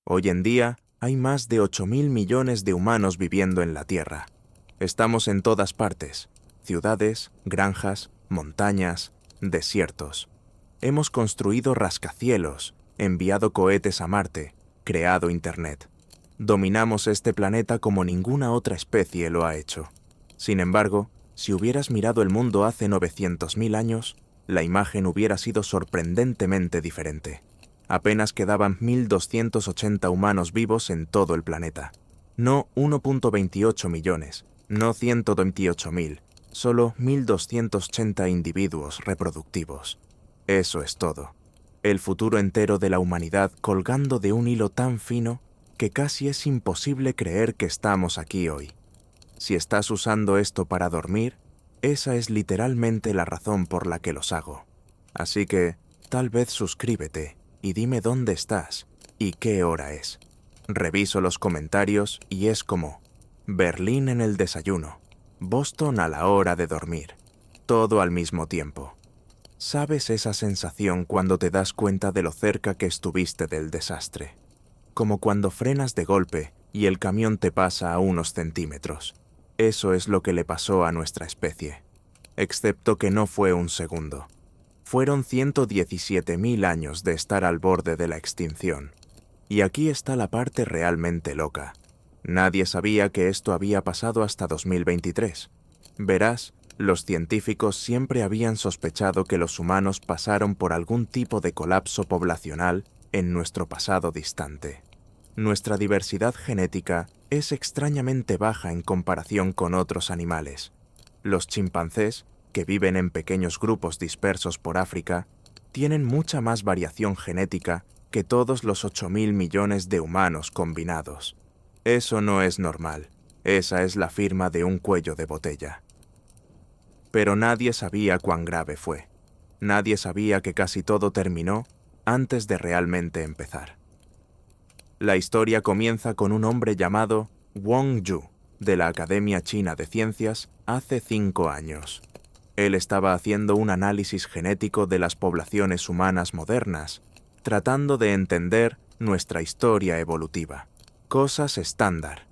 Hoy en día hay más de 8.000 millones de humanos viviendo en la Tierra. Estamos en todas partes: ciudades, granjas, montañas, desiertos. Hemos construido rascacielos, enviado cohetes a Marte, creado Internet. Dominamos este planeta como ninguna otra especie lo ha hecho. Sin embargo, si hubieras mirado el mundo hace 900.000 años, la imagen hubiera sido sorprendentemente diferente. Apenas quedaban 1.280 humanos vivos en todo el planeta. No 1.28 millones, no 128.000, solo 1.280 individuos reproductivos. Eso es todo. El futuro entero de la humanidad colgando de un hilo tan fino que casi es imposible creer que estamos aquí hoy. Si estás usando esto para dormir, esa es literalmente la razón por la que los hago. Así que, tal vez suscríbete y dime dónde estás y qué hora es. Reviso los comentarios y es como Berlín en el desayuno, Boston a la hora de dormir, todo al mismo tiempo. ¿Sabes esa sensación cuando te das cuenta de lo cerca que estuviste del desastre? Como cuando frenas de golpe y el camión te pasa a unos centímetros. Eso es lo que le pasó a nuestra especie. Excepto que no fue un segundo. Fueron 117.000 años de estar al borde de la extinción. Y aquí está la parte realmente loca. Nadie sabía que esto había pasado hasta 2023. Verás, los científicos siempre habían sospechado que los humanos pasaron por algún tipo de colapso poblacional en nuestro pasado distante. Nuestra diversidad genética es extrañamente baja en comparación con otros animales. Los chimpancés, que viven en pequeños grupos dispersos por África, tienen mucha más variación genética que todos los 8.000 millones de humanos combinados. Eso no es normal. Esa es la firma de un cuello de botella. Pero nadie sabía cuán grave fue. Nadie sabía que casi todo terminó antes de realmente empezar. La historia comienza con un hombre llamado Wang Yu, de la Academia China de Ciencias, hace 5 años. Él estaba haciendo un análisis genético de las poblaciones humanas modernas, tratando de entender nuestra historia evolutiva. Cosas estándar.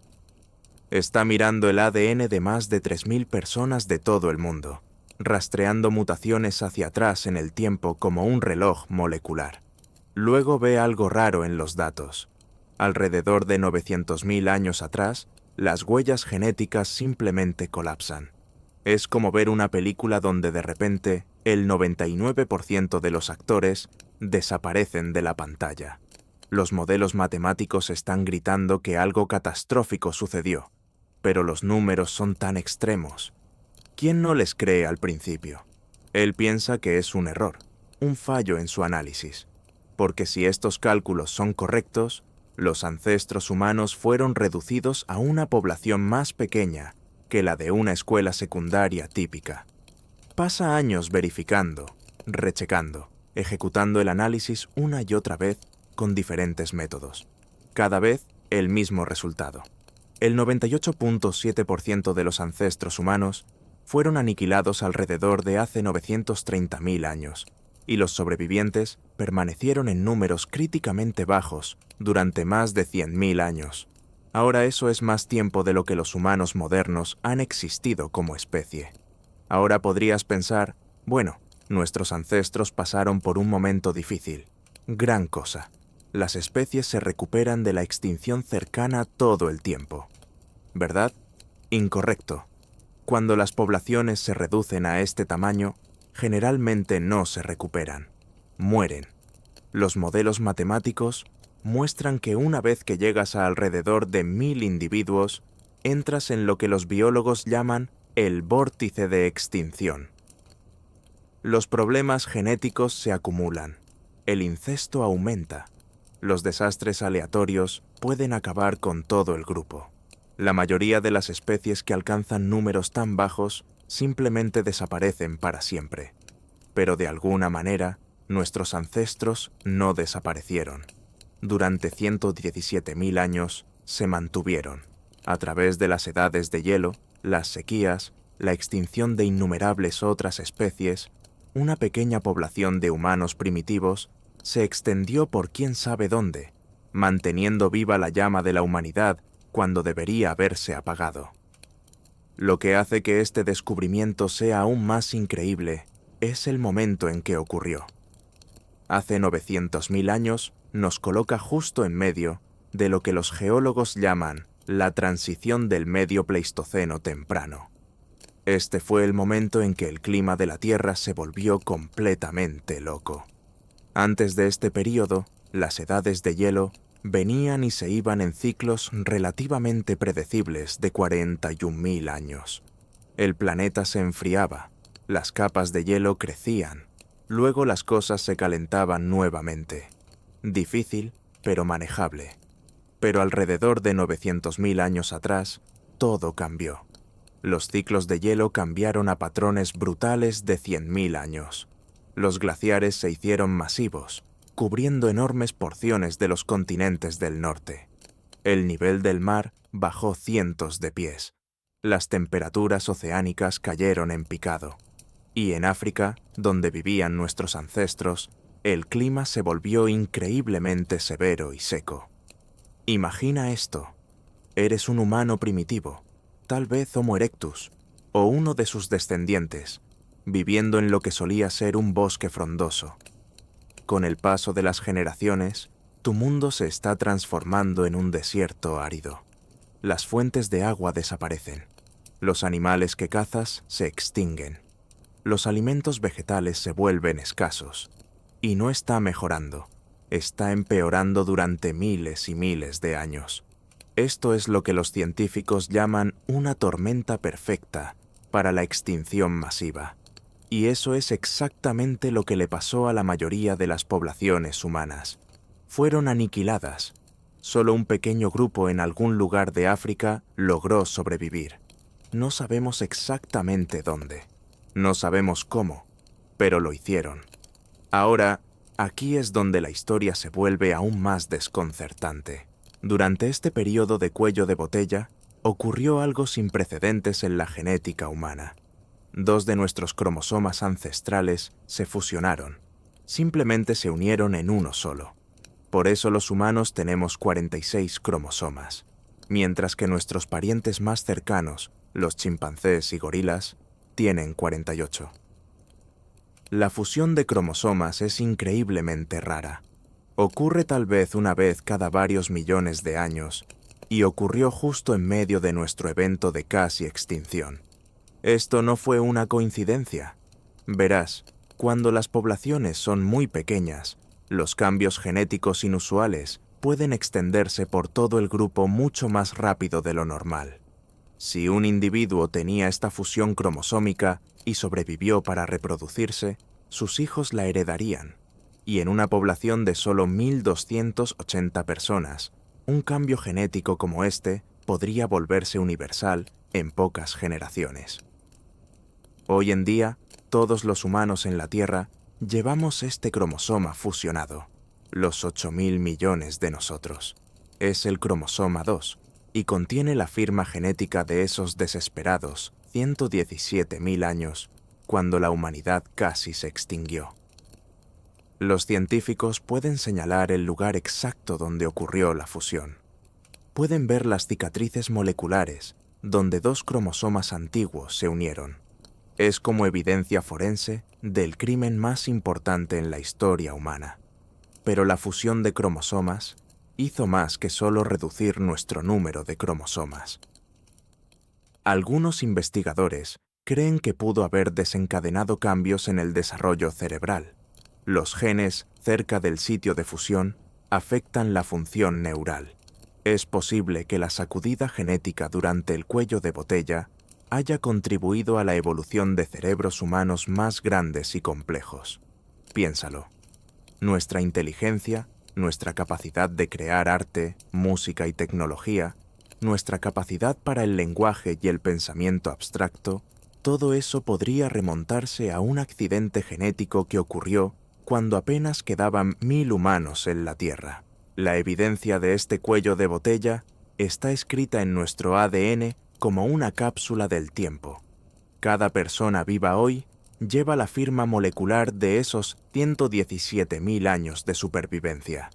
Está mirando el ADN de más de 3.000 personas de todo el mundo, rastreando mutaciones hacia atrás en el tiempo como un reloj molecular. Luego ve algo raro en los datos. Alrededor de 900.000 años atrás, las huellas genéticas simplemente colapsan. Es como ver una película donde de repente el 99% de los actores desaparecen de la pantalla. Los modelos matemáticos están gritando que algo catastrófico sucedió, pero los números son tan extremos. ¿Quién no les cree al principio? Él piensa que es un error, un fallo en su análisis, porque si estos cálculos son correctos, los ancestros humanos fueron reducidos a una población más pequeña que la de una escuela secundaria típica. Pasa años verificando, rechecando, ejecutando el análisis una y otra vez con diferentes métodos. Cada vez el mismo resultado. El 98.7% de los ancestros humanos fueron aniquilados alrededor de hace 930.000 años, y los sobrevivientes permanecieron en números críticamente bajos durante más de 100.000 años. Ahora eso es más tiempo de lo que los humanos modernos han existido como especie. Ahora podrías pensar, bueno, nuestros ancestros pasaron por un momento difícil. Gran cosa. Las especies se recuperan de la extinción cercana todo el tiempo. ¿Verdad? Incorrecto. Cuando las poblaciones se reducen a este tamaño, generalmente no se recuperan. Mueren. Los modelos matemáticos muestran que una vez que llegas a alrededor de 1.000 individuos, entras en lo que los biólogos llaman el vórtice de extinción. Los problemas genéticos se acumulan. El incesto aumenta. Los desastres aleatorios pueden acabar con todo el grupo. La mayoría de las especies que alcanzan números tan bajos simplemente desaparecen para siempre. Pero de alguna manera, nuestros ancestros no desaparecieron. Durante 117.000 años se mantuvieron. A través de las edades de hielo, las sequías, la extinción de innumerables otras especies, una pequeña población de humanos primitivos se extendió por quién sabe dónde, manteniendo viva la llama de la humanidad cuando debería haberse apagado. Lo que hace que este descubrimiento sea aún más increíble es el momento en que ocurrió. Hace 900.000 años nos coloca justo en medio de lo que los geólogos llaman la transición del medio Pleistoceno temprano. Este fue el momento en que el clima de la Tierra se volvió completamente loco. Antes de este período, las edades de hielo venían y se iban en ciclos relativamente predecibles de 41.000 años. El planeta se enfriaba, las capas de hielo crecían, luego las cosas se calentaban nuevamente. Difícil, pero manejable. Pero alrededor de 900.000 años atrás, todo cambió. Los ciclos de hielo cambiaron a patrones brutales de 100.000 años. Los glaciares se hicieron masivos, cubriendo enormes porciones de los continentes del norte. El nivel del mar bajó cientos de pies. Las temperaturas oceánicas cayeron en picado. Y en África, donde vivían nuestros ancestros, el clima se volvió increíblemente severo y seco. Imagina esto. Eres un humano primitivo, tal vez Homo erectus, o uno de sus descendientes, viviendo en lo que solía ser un bosque frondoso. Con el paso de las generaciones, tu mundo se está transformando en un desierto árido. Las fuentes de agua desaparecen. Los animales que cazas se extinguen. Los alimentos vegetales se vuelven escasos. Y no está mejorando, está empeorando durante miles y miles de años. Esto es lo que los científicos llaman una tormenta perfecta para la extinción masiva. Y eso es exactamente lo que le pasó a la mayoría de las poblaciones humanas. Fueron aniquiladas. Solo un pequeño grupo en algún lugar de África logró sobrevivir. No sabemos exactamente dónde. No sabemos cómo, pero lo hicieron. Ahora, aquí es donde la historia se vuelve aún más desconcertante. Durante este periodo de cuello de botella, ocurrió algo sin precedentes en la genética humana. 2 de nuestros cromosomas ancestrales se fusionaron. Simplemente se unieron en uno solo. Por eso los humanos tenemos 46 cromosomas, mientras que nuestros parientes más cercanos, los chimpancés y gorilas, tienen 48. La fusión de cromosomas es increíblemente rara. Ocurre tal vez una vez cada varios millones de años, y ocurrió justo en medio de nuestro evento de casi extinción. Esto no fue una coincidencia. Verás, cuando las poblaciones son muy pequeñas, los cambios genéticos inusuales pueden extenderse por todo el grupo mucho más rápido de lo normal. Si un individuo tenía esta fusión cromosómica y sobrevivió para reproducirse, sus hijos la heredarían. Y en una población de solo 1.280 personas, un cambio genético como este podría volverse universal en pocas generaciones. Hoy en día, todos los humanos en la Tierra llevamos este cromosoma fusionado, los 8.000 millones de nosotros. Es el cromosoma 2 y contiene la firma genética de esos desesperados 117.000 años, cuando la humanidad casi se extinguió. Los científicos pueden señalar el lugar exacto donde ocurrió la fusión. Pueden ver las cicatrices moleculares donde 2 cromosomas antiguos se unieron. Es como evidencia forense del crimen más importante en la historia humana. Pero la fusión de cromosomas hizo más que solo reducir nuestro número de cromosomas. Algunos investigadores creen que pudo haber desencadenado cambios en el desarrollo cerebral. Los genes cerca del sitio de fusión afectan la función neural. Es posible que la sacudida genética durante el cuello de botella haya contribuido a la evolución de cerebros humanos más grandes y complejos. Piénsalo. Nuestra inteligencia, nuestra capacidad de crear arte, música y tecnología, nuestra capacidad para el lenguaje y el pensamiento abstracto, todo eso podría remontarse a un accidente genético que ocurrió cuando apenas quedaban 1.000 humanos en la Tierra. La evidencia de este cuello de botella está escrita en nuestro ADN como una cápsula del tiempo. Cada persona viva hoy lleva la firma molecular de esos 117.000 años de supervivencia.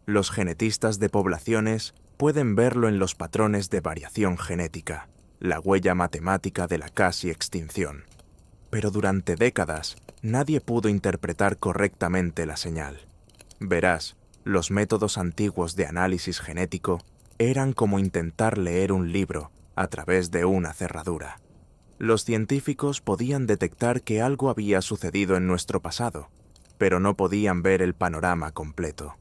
Los genetistas de poblaciones pueden verlo en los patrones de variación genética, la huella matemática de la casi extinción. Pero durante décadas, nadie pudo interpretar correctamente la señal. Verás, los métodos antiguos de análisis genético eran como intentar leer un libro a través de una cerradura. Los científicos podían detectar que algo había sucedido en nuestro pasado, pero no podían ver el panorama completo.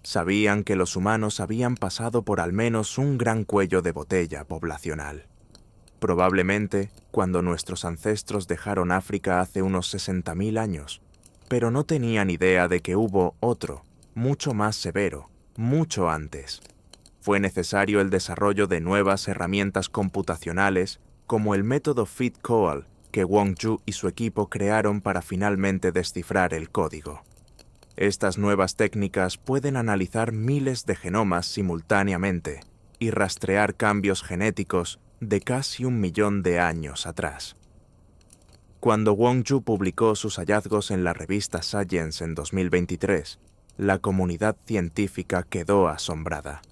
Sabían que los humanos habían pasado por al menos un gran cuello de botella poblacional. Probablemente cuando nuestros ancestros dejaron África hace unos 60.000 años, pero no tenían idea de que hubo otro, mucho más severo, mucho antes. Fue necesario el desarrollo de nuevas herramientas computacionales como el método FitCoal que Wong Yu y su equipo crearon para finalmente descifrar el código. Estas nuevas técnicas pueden analizar miles de genomas simultáneamente y rastrear cambios genéticos de casi 1 millón de años atrás. Cuando Wong Yu publicó sus hallazgos en la revista Science en 2023, la comunidad científica quedó asombrada,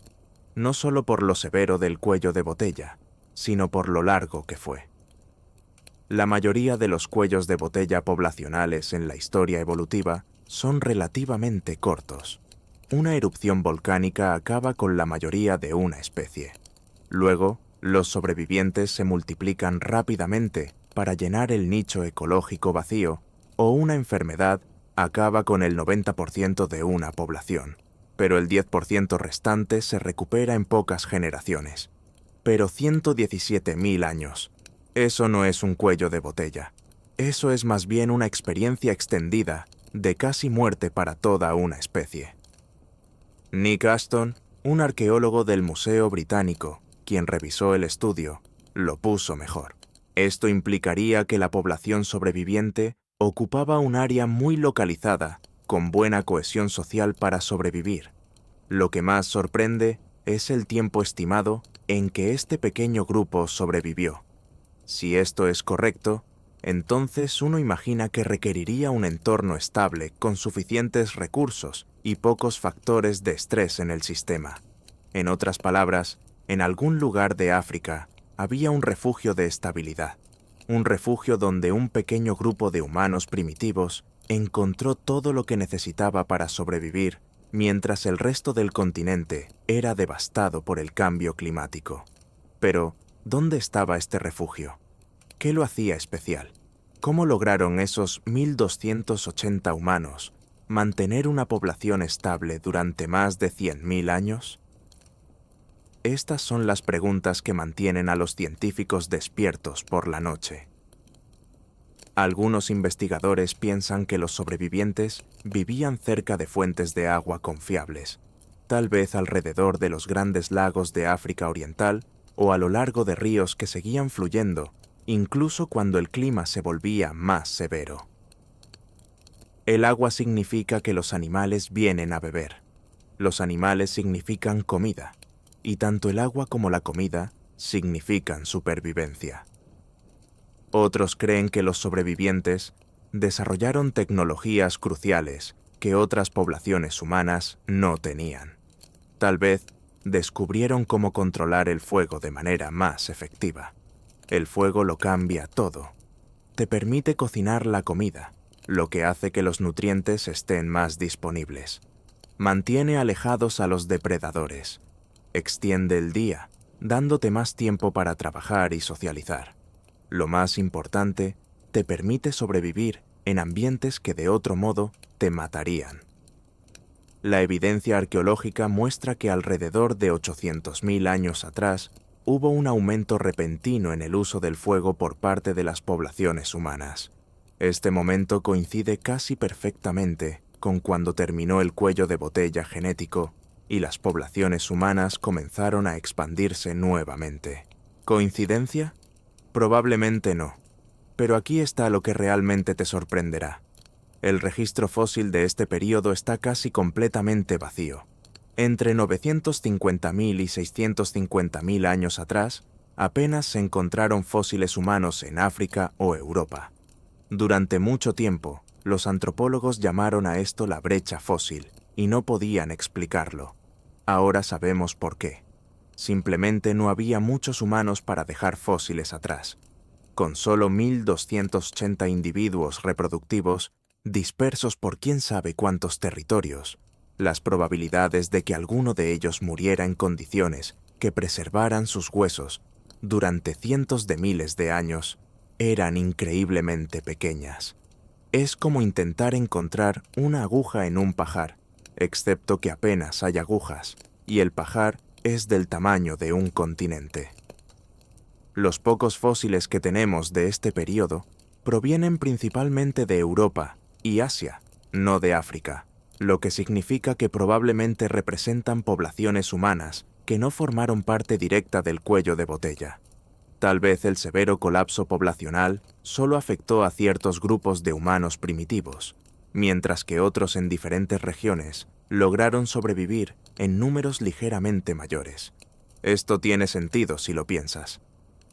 no solo por lo severo del cuello de botella, sino por lo largo que fue. La mayoría de los cuellos de botella poblacionales en la historia evolutiva son relativamente cortos. Una erupción volcánica acaba con la mayoría de una especie. Luego, los sobrevivientes se multiplican rápidamente para llenar el nicho ecológico vacío, o una enfermedad acaba con el 90% de una población, pero el 10% restante se recupera en pocas generaciones. Pero 117.000 años. Eso no es un cuello de botella. Eso es más bien una experiencia extendida de casi muerte para toda una especie. Nick Aston, un arqueólogo del Museo Británico, quien revisó el estudio, lo puso mejor. Esto implicaría que la población sobreviviente ocupaba un área muy localizada, con buena cohesión social para sobrevivir. Lo que más sorprende es el tiempo estimado en que este pequeño grupo sobrevivió. Si esto es correcto, entonces uno imagina que requeriría un entorno estable con suficientes recursos y pocos factores de estrés en el sistema. En otras palabras, en algún lugar de África había un refugio de estabilidad, un refugio donde un pequeño grupo de humanos primitivos encontró todo lo que necesitaba para sobrevivir, mientras el resto del continente era devastado por el cambio climático. Pero, ¿dónde estaba este refugio? ¿Qué lo hacía especial? ¿Cómo lograron esos 1.280 humanos mantener una población estable durante más de 100.000 años? Estas son las preguntas que mantienen a los científicos despiertos por la noche. Algunos investigadores piensan que los sobrevivientes vivían cerca de fuentes de agua confiables, tal vez alrededor de los grandes lagos de África Oriental o a lo largo de ríos que seguían fluyendo, incluso cuando el clima se volvía más severo. El agua significa que los animales vienen a beber. Los animales significan comida, y tanto el agua como la comida significan supervivencia. Otros creen que los sobrevivientes desarrollaron tecnologías cruciales que otras poblaciones humanas no tenían. Tal vez descubrieron cómo controlar el fuego de manera más efectiva. El fuego lo cambia todo. Te permite cocinar la comida, lo que hace que los nutrientes estén más disponibles. Mantiene alejados a los depredadores. Extiende el día, dándote más tiempo para trabajar y socializar. Lo más importante, te permite sobrevivir en ambientes que de otro modo te matarían. La evidencia arqueológica muestra que alrededor de 800.000 años atrás hubo un aumento repentino en el uso del fuego por parte de las poblaciones humanas. Este momento coincide casi perfectamente con cuando terminó el cuello de botella genético y las poblaciones humanas comenzaron a expandirse nuevamente. ¿Coincidencia? Probablemente no, pero aquí está lo que realmente te sorprenderá. El registro fósil de este período está casi completamente vacío. Entre 950.000 y 650.000 años atrás, apenas se encontraron fósiles humanos en África o Europa. Durante mucho tiempo, los antropólogos llamaron a esto la brecha fósil, y no podían explicarlo. Ahora sabemos por qué. Simplemente no había muchos humanos para dejar fósiles atrás. Con solo 1.280 individuos reproductivos, dispersos por quién sabe cuántos territorios, las probabilidades de que alguno de ellos muriera en condiciones que preservaran sus huesos durante cientos de miles de años eran increíblemente pequeñas. Es como intentar encontrar una aguja en un pajar, excepto que apenas hay agujas, y el pajar es del tamaño de un continente. Los pocos fósiles que tenemos de este período provienen principalmente de Europa y Asia, no de África, lo que significa que probablemente representan poblaciones humanas que no formaron parte directa del cuello de botella. Tal vez el severo colapso poblacional solo afectó a ciertos grupos de humanos primitivos, mientras que otros en diferentes regiones lograron sobrevivir en números ligeramente mayores. Esto tiene sentido si lo piensas.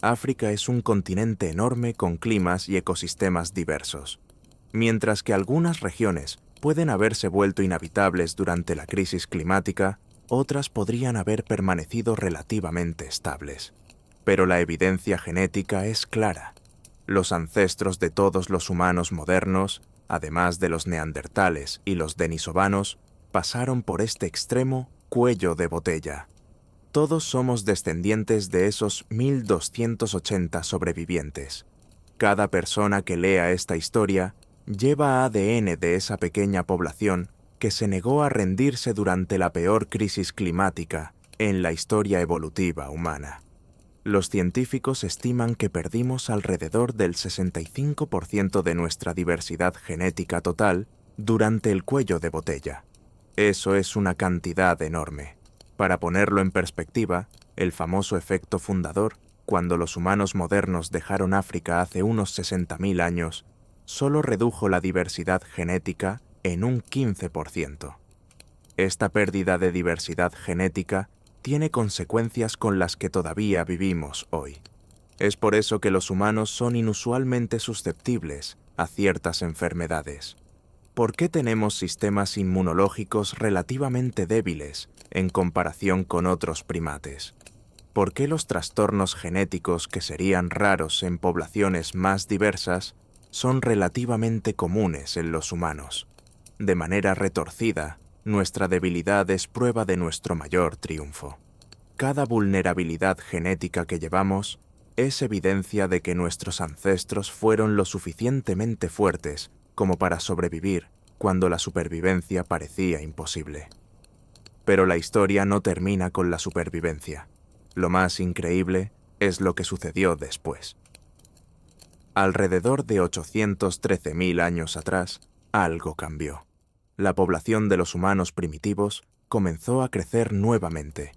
África es un continente enorme con climas y ecosistemas diversos. Mientras que algunas regiones pueden haberse vuelto inhabitables durante la crisis climática, otras podrían haber permanecido relativamente estables. Pero la evidencia genética es clara. Los ancestros de todos los humanos modernos, además de los neandertales y los denisovanos, pasaron por este extremo cuello de botella. Todos somos descendientes de esos 1.280 sobrevivientes. Cada persona que lea esta historia lleva ADN de esa pequeña población que se negó a rendirse durante la peor crisis climática en la historia evolutiva humana. Los científicos estiman que perdimos alrededor del 65% de nuestra diversidad genética total durante el cuello de botella. Eso es una cantidad enorme. Para ponerlo en perspectiva, el famoso efecto fundador, cuando los humanos modernos dejaron África hace unos 60.000 años, solo redujo la diversidad genética en un 15%. Esta pérdida de diversidad genética tiene consecuencias con las que todavía vivimos hoy. Es por eso que los humanos son inusualmente susceptibles a ciertas enfermedades. ¿Por qué tenemos sistemas inmunológicos relativamente débiles en comparación con otros primates? ¿Por qué los trastornos genéticos que serían raros en poblaciones más diversas son relativamente comunes en los humanos? De manera retorcida, nuestra debilidad es prueba de nuestro mayor triunfo. Cada vulnerabilidad genética que llevamos es evidencia de que nuestros ancestros fueron lo suficientemente fuertes como para sobrevivir cuando la supervivencia parecía imposible. Pero la historia no termina con la supervivencia. Lo más increíble es lo que sucedió después. Alrededor de 813.000 años atrás, algo cambió. La población de los humanos primitivos comenzó a crecer nuevamente.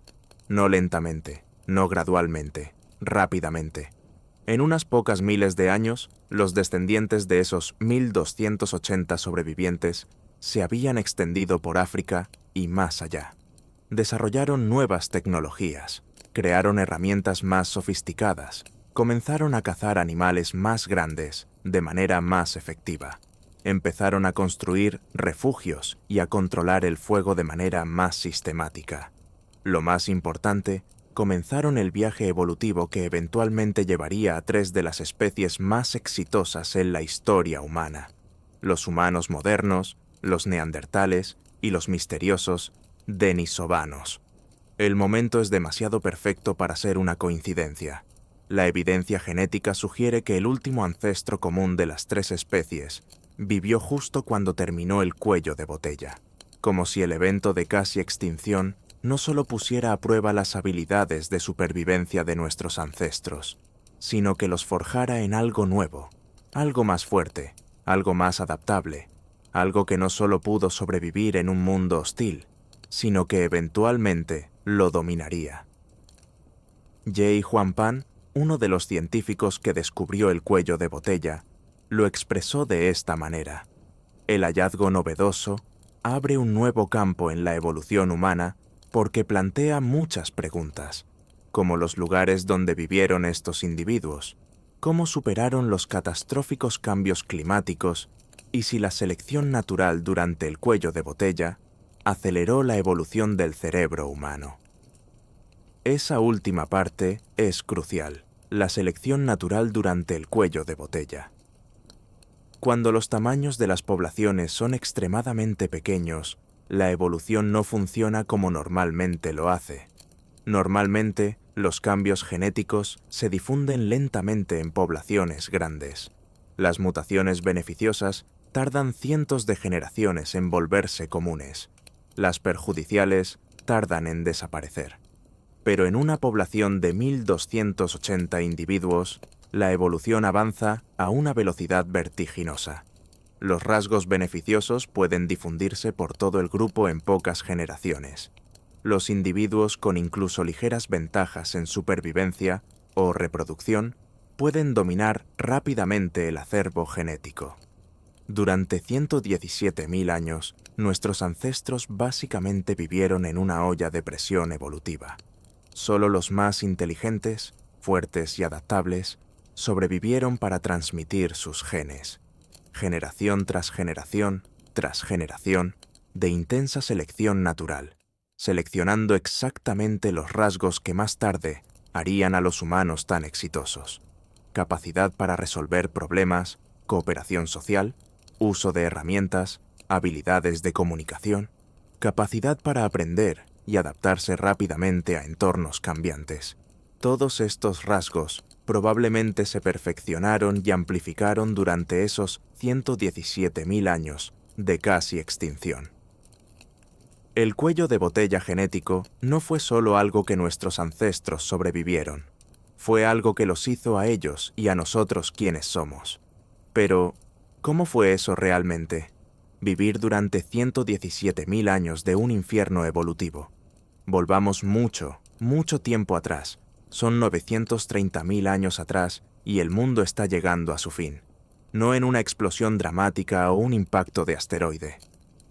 No lentamente, no gradualmente, rápidamente. En unas pocas miles de años, los descendientes de esos 1.280 sobrevivientes se habían extendido por África y más allá. Desarrollaron nuevas tecnologías, crearon herramientas más sofisticadas, comenzaron a cazar animales más grandes de manera más efectiva. Empezaron a construir refugios y a controlar el fuego de manera más sistemática. Lo más importante, comenzaron el viaje evolutivo que eventualmente llevaría a 3 de las especies más exitosas en la historia humana: los humanos modernos, los neandertales y los misteriosos denisovanos. El momento es demasiado perfecto para ser una coincidencia. La evidencia genética sugiere que el último ancestro común de las 3 especies vivió justo cuando terminó el cuello de botella, como si el evento de casi extinción no solo pusiera a prueba las habilidades de supervivencia de nuestros ancestros, sino que los forjara en algo nuevo, algo más fuerte, algo más adaptable, algo que no solo pudo sobrevivir en un mundo hostil, sino que eventualmente lo dominaría. J. Juan Pan, uno de los científicos que descubrió el cuello de botella, lo expresó de esta manera: el hallazgo novedoso abre un nuevo campo en la evolución humana porque plantea muchas preguntas, como los lugares donde vivieron estos individuos, cómo superaron los catastróficos cambios climáticos y si la selección natural durante el cuello de botella aceleró la evolución del cerebro humano. Esa última parte es crucial, la selección natural durante el cuello de botella. Cuando los tamaños de las poblaciones son extremadamente pequeños, la evolución no funciona como normalmente lo hace. Normalmente, los cambios genéticos se difunden lentamente en poblaciones grandes. Las mutaciones beneficiosas tardan cientos de generaciones en volverse comunes. Las perjudiciales tardan en desaparecer. Pero en una población de 1.280 individuos, la evolución avanza a una velocidad vertiginosa. Los rasgos beneficiosos pueden difundirse por todo el grupo en pocas generaciones. Los individuos con incluso ligeras ventajas en supervivencia o reproducción pueden dominar rápidamente el acervo genético. Durante 117.000 años, nuestros ancestros básicamente vivieron en una olla de presión evolutiva. Solo los más inteligentes, fuertes y adaptables sobrevivieron para transmitir sus genes. Generación tras generación, de intensa selección natural, seleccionando exactamente los rasgos que más tarde harían a los humanos tan exitosos. Capacidad para resolver problemas, cooperación social, uso de herramientas, habilidades de comunicación, capacidad para aprender y adaptarse rápidamente a entornos cambiantes. Todos estos rasgos probablemente se perfeccionaron y amplificaron durante esos 117.000 años de casi extinción. El cuello de botella genético no fue solo algo que nuestros ancestros sobrevivieron, fue algo que los hizo a ellos y a nosotros quienes somos. Pero, ¿cómo fue eso realmente? Vivir durante 117.000 años de un infierno evolutivo. Volvamos mucho, mucho tiempo atrás. Son 930.000 años atrás y el mundo está llegando a su fin. No en una explosión dramática o un impacto de asteroide.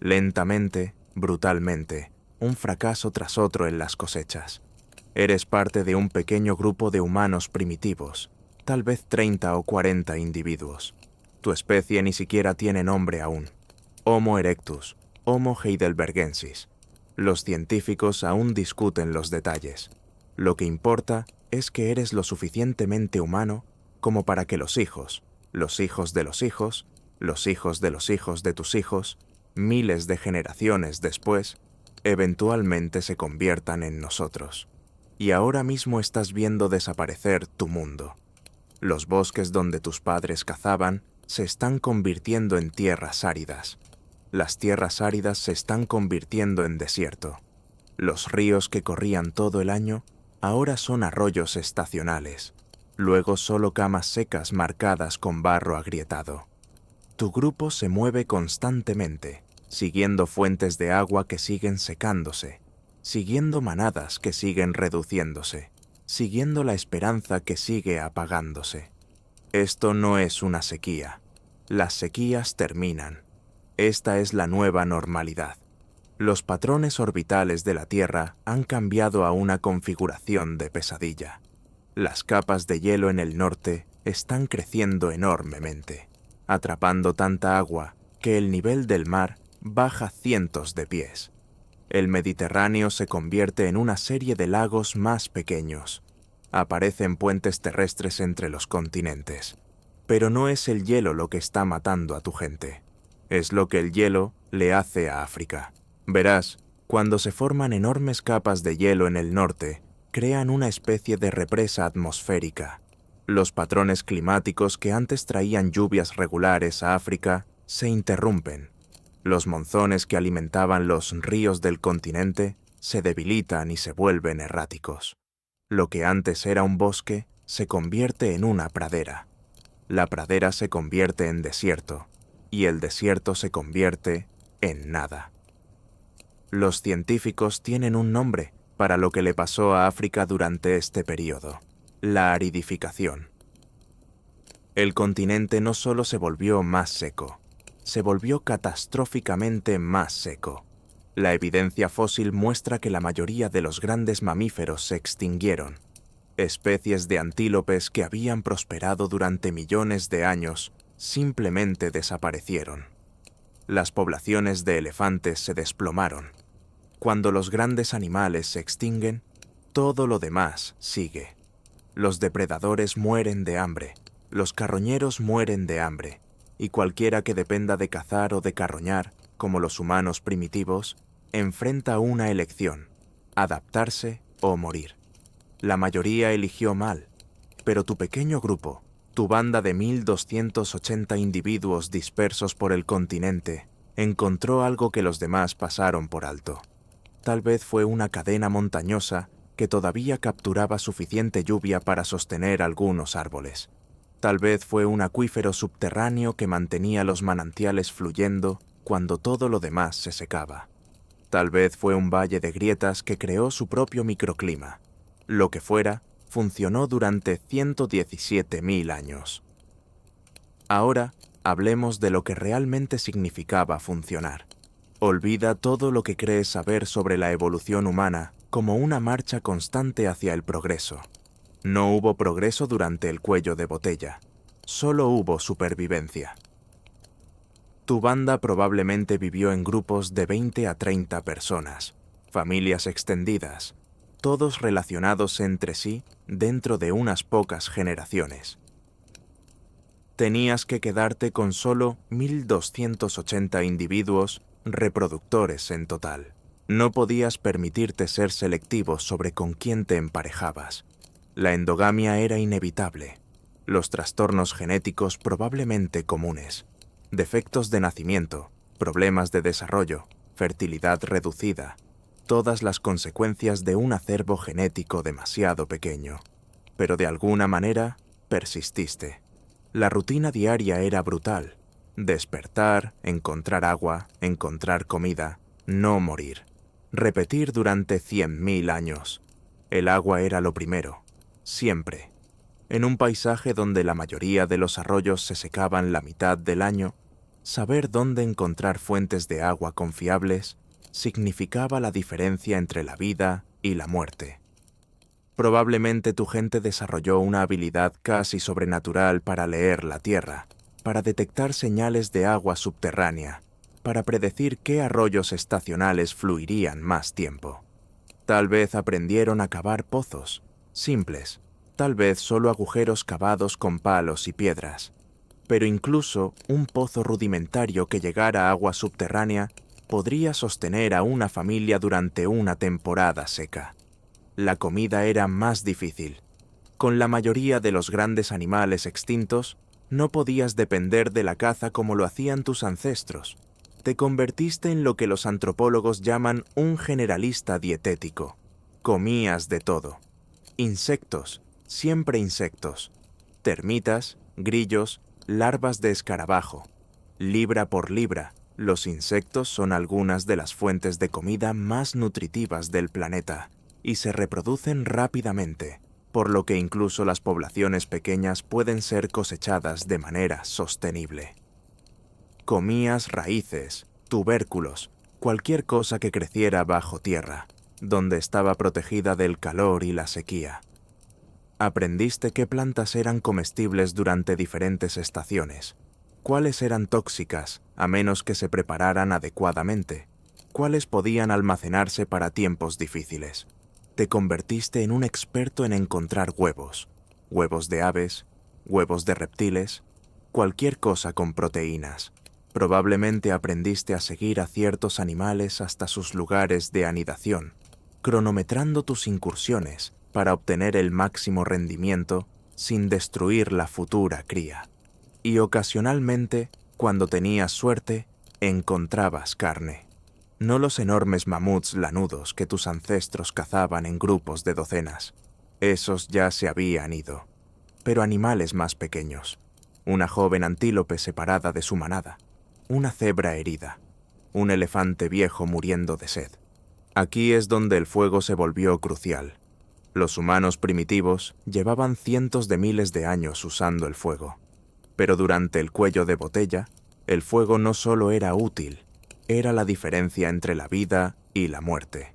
Lentamente, brutalmente, un fracaso tras otro en las cosechas. Eres parte de un pequeño grupo de humanos primitivos, tal vez 30 o 40 individuos. Tu especie ni siquiera tiene nombre aún. Homo erectus, Homo heidelbergensis. Los científicos aún discuten los detalles. Lo que importa es que eres lo suficientemente humano como para que los hijos de los hijos, los hijos de los hijos de tus hijos, miles de generaciones después, eventualmente se conviertan en nosotros. Y ahora mismo estás viendo desaparecer tu mundo. Los bosques donde tus padres cazaban se están convirtiendo en tierras áridas. Las tierras áridas se están convirtiendo en desierto. Los ríos que corrían todo el año ahora son arroyos estacionales, luego solo camas secas marcadas con barro agrietado. Tu grupo se mueve constantemente, siguiendo fuentes de agua que siguen secándose, siguiendo manadas que siguen reduciéndose, siguiendo la esperanza que sigue apagándose. Esto no es una sequía. Las sequías terminan. Esta es la nueva normalidad. Los patrones orbitales de la Tierra han cambiado a una configuración de pesadilla. Las capas de hielo en el norte están creciendo enormemente, atrapando tanta agua que el nivel del mar baja cientos de pies. El Mediterráneo se convierte en una serie de lagos más pequeños. Aparecen puentes terrestres entre los continentes. Pero no es el hielo lo que está matando a tu gente. Es lo que el hielo le hace a África. Verás, cuando se forman enormes capas de hielo en el norte, crean una especie de represa atmosférica. Los patrones climáticos que antes traían lluvias regulares a África se interrumpen. Los monzones que alimentaban los ríos del continente se debilitan y se vuelven erráticos. Lo que antes era un bosque se convierte en una pradera. La pradera se convierte en desierto, y el desierto se convierte en nada. Los científicos tienen un nombre para lo que le pasó a África durante este periodo: la aridificación. El continente no solo se volvió más seco, se volvió catastróficamente más seco. La evidencia fósil muestra que la mayoría de los grandes mamíferos se extinguieron. Especies de antílopes que habían prosperado durante millones de años simplemente desaparecieron. Las poblaciones de elefantes se desplomaron. Cuando los grandes animales se extinguen, todo lo demás sigue. Los depredadores mueren de hambre, los carroñeros mueren de hambre, y cualquiera que dependa de cazar o de carroñar, como los humanos primitivos, enfrenta una elección: adaptarse o morir. La mayoría eligió mal, pero tu pequeño grupo, tu banda de 1280 individuos dispersos por el continente, encontró algo que los demás pasaron por alto. Tal vez fue una cadena montañosa que todavía capturaba suficiente lluvia para sostener algunos árboles. Tal vez fue un acuífero subterráneo que mantenía los manantiales fluyendo cuando todo lo demás se secaba. Tal vez fue un valle de grietas que creó su propio microclima. Lo que fuera, funcionó durante 117.000 años. Ahora, hablemos de lo que realmente significaba funcionar. Olvida todo lo que crees saber sobre la evolución humana como una marcha constante hacia el progreso. No hubo progreso durante el cuello de botella, solo hubo supervivencia. Tu banda probablemente vivió en grupos de 20 a 30 personas, familias extendidas, todos relacionados entre sí dentro de unas pocas generaciones. Tenías que quedarte con solo 1280 individuos reproductores en total. No podías permitirte ser selectivo sobre con quién te emparejabas. La endogamia era inevitable. Los trastornos genéticos probablemente comunes. Defectos de nacimiento, problemas de desarrollo, fertilidad reducida. Todas las consecuencias de un acervo genético demasiado pequeño. Pero de alguna manera, persististe. La rutina diaria era brutal. Despertar, encontrar agua, encontrar comida, no morir. Repetir durante 100.000 años. El agua era lo primero, siempre. En un paisaje donde la mayoría de los arroyos se secaban la mitad del año, saber dónde encontrar fuentes de agua confiables significaba la diferencia entre la vida y la muerte. Probablemente tu gente desarrolló una habilidad casi sobrenatural para leer la tierra, para detectar señales de agua subterránea, para predecir qué arroyos estacionales fluirían más tiempo. Tal vez aprendieron a cavar pozos, simples, tal vez solo agujeros cavados con palos y piedras, pero incluso un pozo rudimentario que llegara a agua subterránea podría sostener a una familia durante una temporada seca. La comida era más difícil. Con la mayoría de los grandes animales extintos, no podías depender de la caza como lo hacían tus ancestros. Te convertiste en lo que los antropólogos llaman un generalista dietético. Comías de todo. Insectos, siempre insectos. Termitas, grillos, larvas de escarabajo. Libra por libra, los insectos son algunas de las fuentes de comida más nutritivas del planeta y se reproducen rápidamente, por lo que incluso las poblaciones pequeñas pueden ser cosechadas de manera sostenible. Comías raíces, tubérculos, cualquier cosa que creciera bajo tierra, donde estaba protegida del calor y la sequía. Aprendiste qué plantas eran comestibles durante diferentes estaciones, cuáles eran tóxicas a menos que se prepararan adecuadamente, cuáles podían almacenarse para tiempos difíciles. Te convertiste en un experto en encontrar huevos, huevos de aves, huevos de reptiles, cualquier cosa con proteínas. Probablemente aprendiste a seguir a ciertos animales hasta sus lugares de anidación, cronometrando tus incursiones para obtener el máximo rendimiento sin destruir la futura cría. Y ocasionalmente, cuando tenías suerte, encontrabas carne. No los enormes mamuts lanudos que tus ancestros cazaban en grupos de docenas. Esos ya se habían ido. Pero animales más pequeños. Una joven antílope separada de su manada. Una cebra herida. Un elefante viejo muriendo de sed. Aquí es donde el fuego se volvió crucial. Los humanos primitivos llevaban cientos de miles de años usando el fuego. Pero durante el cuello de botella, el fuego no solo era útil, era la diferencia entre la vida y la muerte.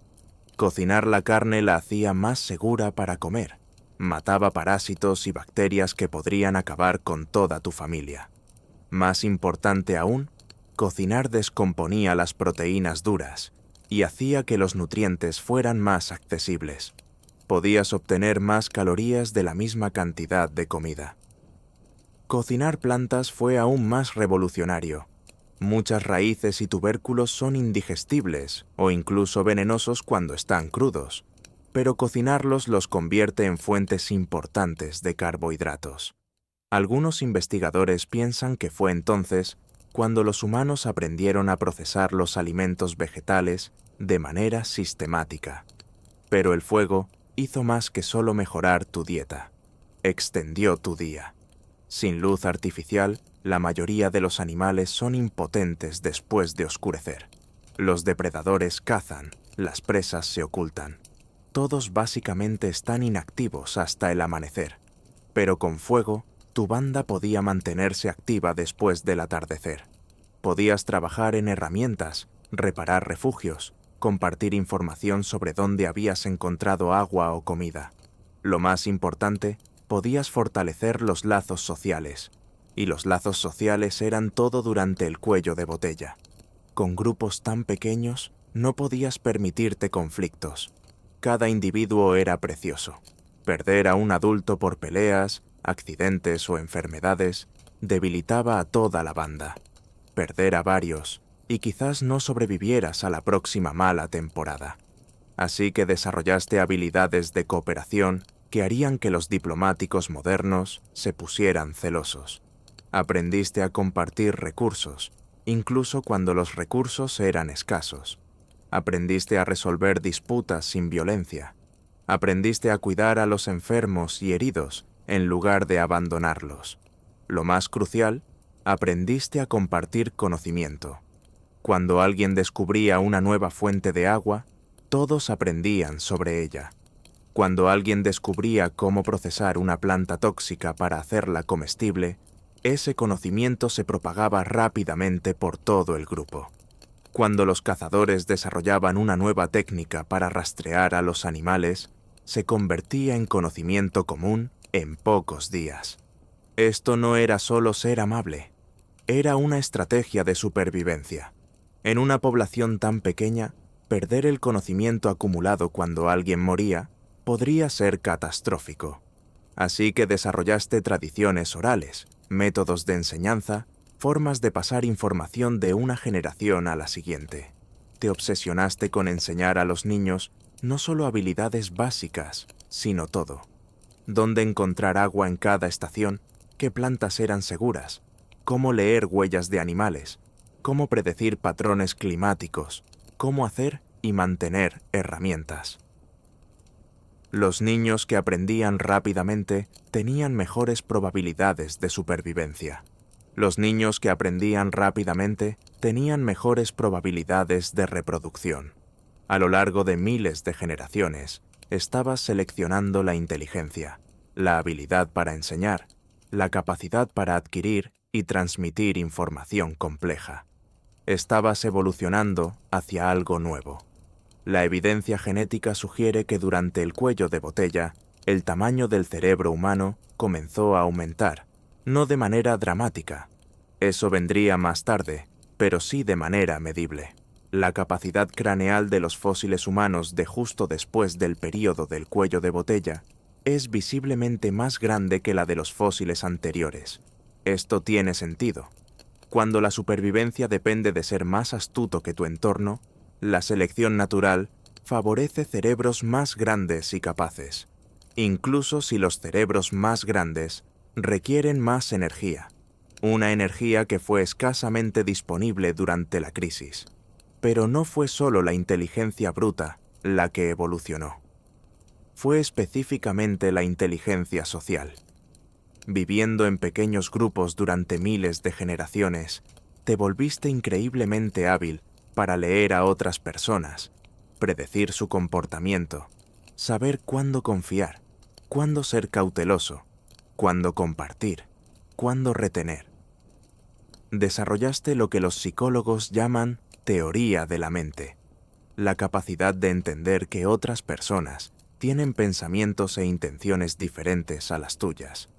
Cocinar la carne la hacía más segura para comer. Mataba parásitos y bacterias que podrían acabar con toda tu familia. Más importante aún, cocinar descomponía las proteínas duras, y hacía que los nutrientes fueran más accesibles. Podías obtener más calorías de la misma cantidad de comida. Cocinar plantas fue aún más revolucionario. Muchas raíces y tubérculos son indigestibles o incluso venenosos cuando están crudos, pero cocinarlos los convierte en fuentes importantes de carbohidratos. Algunos investigadores piensan que fue entonces cuando los humanos aprendieron a procesar los alimentos vegetales de manera sistemática. Pero el fuego hizo más que solo mejorar tu dieta. Extendió tu día. Sin luz artificial, la mayoría de los animales son impotentes después de oscurecer. Los depredadores cazan, las presas se ocultan. Todos básicamente están inactivos hasta el amanecer. Pero con fuego, tu banda podía mantenerse activa después del atardecer. Podías trabajar en herramientas, reparar refugios, compartir información sobre dónde habías encontrado agua o comida. Lo más importante, podías fortalecer los lazos sociales. Y los lazos sociales eran todo durante el cuello de botella. Con grupos tan pequeños, no podías permitirte conflictos. Cada individuo era precioso. Perder a un adulto por peleas, accidentes o enfermedades debilitaba a toda la banda. Perder a varios, y quizás no sobrevivieras a la próxima mala temporada. Así que desarrollaste habilidades de cooperación que harían que los diplomáticos modernos se pusieran celosos. Aprendiste a compartir recursos, incluso cuando los recursos eran escasos. Aprendiste a resolver disputas sin violencia. Aprendiste a cuidar a los enfermos y heridos en lugar de abandonarlos. Lo más crucial, aprendiste a compartir conocimiento. Cuando alguien descubría una nueva fuente de agua, todos aprendían sobre ella. Cuando alguien descubría cómo procesar una planta tóxica para hacerla comestible, ese conocimiento se propagaba rápidamente por todo el grupo. Cuando los cazadores desarrollaban una nueva técnica para rastrear a los animales, se convertía en conocimiento común en pocos días. Esto no era solo ser amable, era una estrategia de supervivencia. En una población tan pequeña, perder el conocimiento acumulado cuando alguien moría podría ser catastrófico. Así que desarrollaste tradiciones orales, métodos de enseñanza, formas de pasar información de una generación a la siguiente. Te obsesionaste con enseñar a los niños no solo habilidades básicas, sino todo. Dónde encontrar agua en cada estación, qué plantas eran seguras, cómo leer huellas de animales, cómo predecir patrones climáticos, cómo hacer y mantener herramientas. Los niños que aprendían rápidamente tenían mejores probabilidades de supervivencia. Los niños que aprendían rápidamente tenían mejores probabilidades de reproducción. A lo largo de miles de generaciones, estabas seleccionando la inteligencia, la habilidad para enseñar, la capacidad para adquirir y transmitir información compleja. Estabas evolucionando hacia algo nuevo. La evidencia genética sugiere que durante el cuello de botella, el tamaño del cerebro humano comenzó a aumentar, no de manera dramática. Eso vendría más tarde, pero sí de manera medible. La capacidad craneal de los fósiles humanos de justo después del período del cuello de botella es visiblemente más grande que la de los fósiles anteriores. Esto tiene sentido. Cuando la supervivencia depende de ser más astuto que tu entorno, la selección natural favorece cerebros más grandes y capaces, incluso si los cerebros más grandes requieren más energía, una energía que fue escasamente disponible durante la crisis. Pero no fue solo la inteligencia bruta la que evolucionó. Fue específicamente la inteligencia social. Viviendo en pequeños grupos durante miles de generaciones, te volviste increíblemente hábil para leer a otras personas, predecir su comportamiento, saber cuándo confiar, cuándo ser cauteloso, cuándo compartir, cuándo retener. Desarrollaste lo que los psicólogos llaman teoría de la mente, la capacidad de entender que otras personas tienen pensamientos e intenciones diferentes a las tuyas.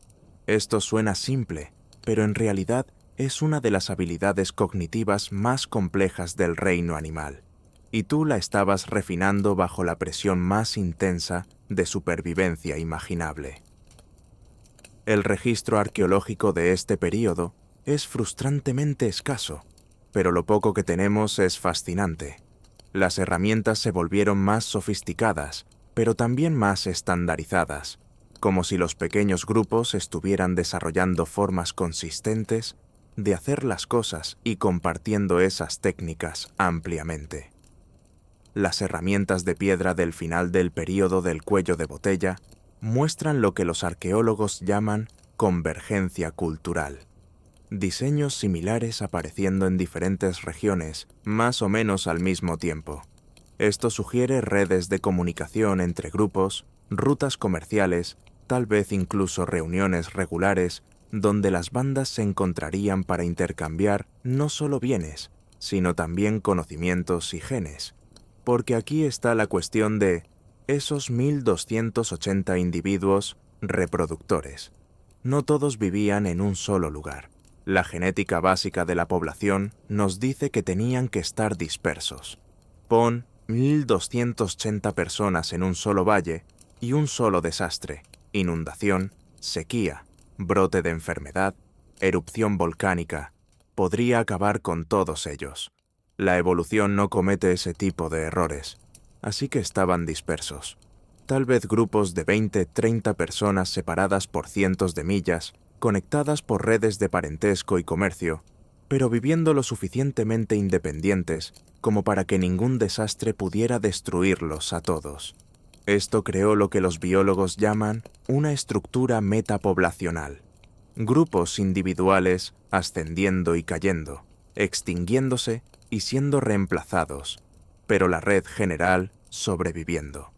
Esto suena simple, pero en realidad es una de las habilidades cognitivas más complejas del reino animal, y tú la estabas refinando bajo la presión más intensa de supervivencia imaginable. El registro arqueológico de este período es frustrantemente escaso, pero lo poco que tenemos es fascinante. Las herramientas se volvieron más sofisticadas, pero también más estandarizadas, como si los pequeños grupos estuvieran desarrollando formas consistentes de hacer las cosas y compartiendo esas técnicas ampliamente. Las herramientas de piedra del final del período del cuello de botella muestran lo que los arqueólogos llaman convergencia cultural. Diseños similares apareciendo en diferentes regiones, más o menos al mismo tiempo. Esto sugiere redes de comunicación entre grupos, rutas comerciales, tal vez incluso reuniones regulares, donde las bandas se encontrarían para intercambiar no solo bienes, sino también conocimientos y genes. Porque aquí está la cuestión de esos 1.280 individuos reproductores. No todos vivían en un solo lugar. La genética básica de la población nos dice que tenían que estar dispersos. Pon 1.280 personas en un solo valle y un solo desastre, inundación, sequía, brote de enfermedad, erupción volcánica, podría acabar con todos ellos. La evolución no comete ese tipo de errores, así que estaban dispersos. Tal vez grupos de 20-30 personas separadas por cientos de millas, conectadas por redes de parentesco y comercio, pero viviendo lo suficientemente independientes como para que ningún desastre pudiera destruirlos a todos. Esto creó lo que los biólogos llaman una estructura metapoblacional. Grupos individuales ascendiendo y cayendo, extinguiéndose y siendo reemplazados, pero la red general sobreviviendo.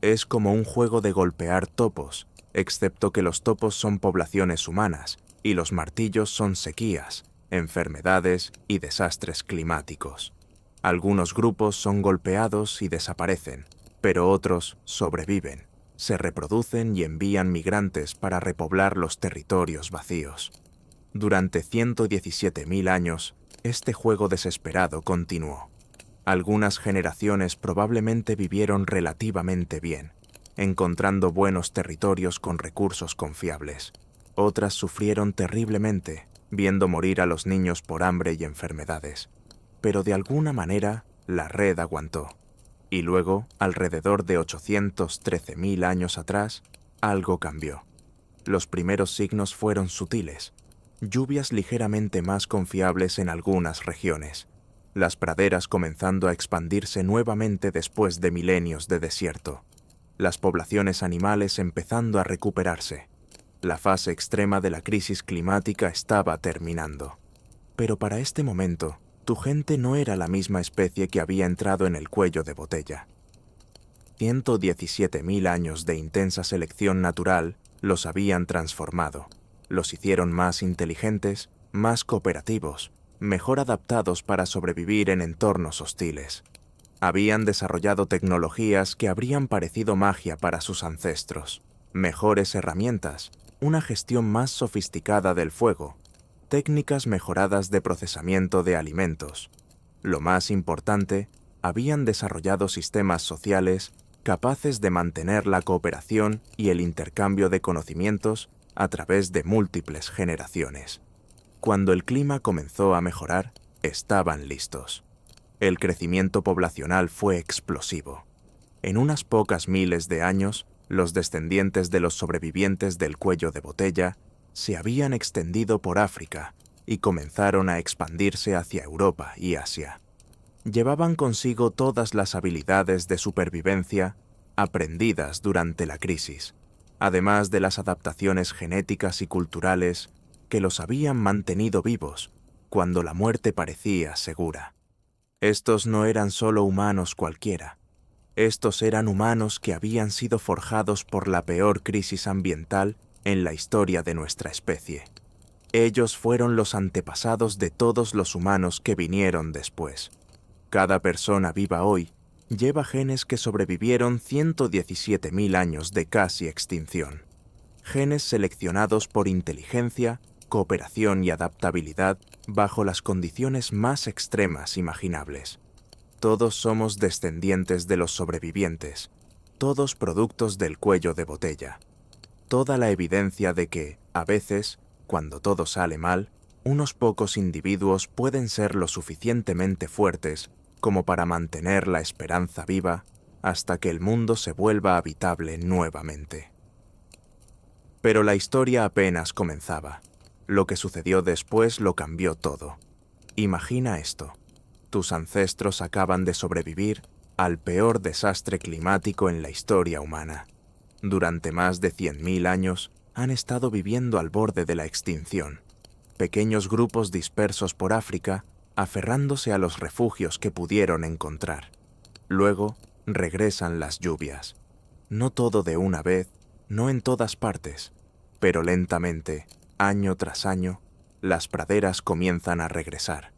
Es como un juego de golpear topos, excepto que los topos son poblaciones humanas y los martillos son sequías, enfermedades y desastres climáticos. Algunos grupos son golpeados y desaparecen, pero otros sobreviven, se reproducen y envían migrantes para repoblar los territorios vacíos. Durante 117.000 años, este juego desesperado continuó. Algunas generaciones probablemente vivieron relativamente bien, encontrando buenos territorios con recursos confiables. Otras sufrieron terriblemente, viendo morir a los niños por hambre y enfermedades. Pero de alguna manera, la red aguantó. Y luego, alrededor de 813.000 años atrás, algo cambió. Los primeros signos fueron sutiles. Lluvias ligeramente más confiables en algunas regiones. Las praderas comenzando a expandirse nuevamente después de milenios de desierto. Las poblaciones animales empezando a recuperarse. La fase extrema de la crisis climática estaba terminando. Pero para este momento, tu gente no era la misma especie que había entrado en el cuello de botella. 117.000 años de intensa selección natural los habían transformado. Los hicieron más inteligentes, más cooperativos, mejor adaptados para sobrevivir en entornos hostiles. Habían desarrollado tecnologías que habrían parecido magia para sus ancestros, mejores herramientas, una gestión más sofisticada del fuego, técnicas mejoradas de procesamiento de alimentos. Lo más importante, habían desarrollado sistemas sociales capaces de mantener la cooperación y el intercambio de conocimientos a través de múltiples generaciones. Cuando el clima comenzó a mejorar, estaban listos. El crecimiento poblacional fue explosivo. En unas pocas miles de años, los descendientes de los sobrevivientes del cuello de botella se habían extendido por África y comenzaron a expandirse hacia Europa y Asia. Llevaban consigo todas las habilidades de supervivencia aprendidas durante la crisis, además de las adaptaciones genéticas y culturales que los habían mantenido vivos cuando la muerte parecía segura. Estos no eran solo humanos cualquiera. Estos eran humanos que habían sido forjados por la peor crisis ambiental en la historia de nuestra especie. Ellos fueron los antepasados de todos los humanos que vinieron después. Cada persona viva hoy lleva genes que sobrevivieron 117.000 años de casi extinción. Genes seleccionados por inteligencia, cooperación y adaptabilidad bajo las condiciones más extremas imaginables. Todos somos descendientes de los sobrevivientes, todos productos del cuello de botella. Toda la evidencia de que, a veces, cuando todo sale mal, unos pocos individuos pueden ser lo suficientemente fuertes como para mantener la esperanza viva hasta que el mundo se vuelva habitable nuevamente. Pero la historia apenas comenzaba. Lo que sucedió después lo cambió todo. Imagina esto. Tus ancestros acaban de sobrevivir al peor desastre climático en la historia humana. Durante más de 100.000 años han estado viviendo al borde de la extinción. Pequeños grupos dispersos por África, aferrándose a los refugios que pudieron encontrar. Luego, regresan las lluvias. No todo de una vez, no en todas partes, pero lentamente, año tras año, las praderas comienzan a regresar.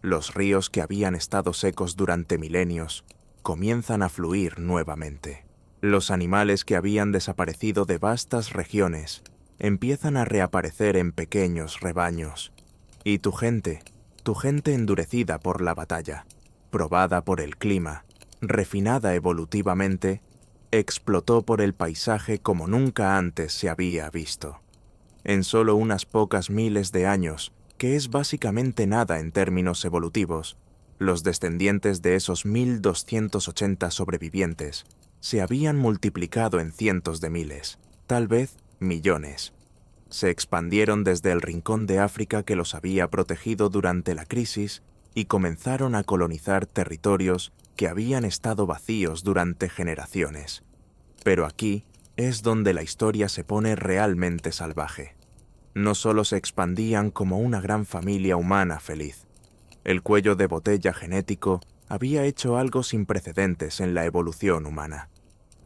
Los ríos que habían estado secos durante milenios comienzan a fluir nuevamente. Los animales que habían desaparecido de vastas regiones empiezan a reaparecer en pequeños rebaños. Y tu gente endurecida por la batalla, probada por el clima, refinada evolutivamente, explotó por el paisaje como nunca antes se había visto. En solo unas pocas miles de años, que es básicamente nada en términos evolutivos, los descendientes de esos 1.280 sobrevivientes se habían multiplicado en cientos de miles, tal vez millones. Se expandieron desde el rincón de África que los había protegido durante la crisis y comenzaron a colonizar territorios que habían estado vacíos durante generaciones. Pero aquí es donde la historia se pone realmente salvaje. No solo se expandían como una gran familia humana feliz. El cuello de botella genético había hecho algo sin precedentes en la evolución humana.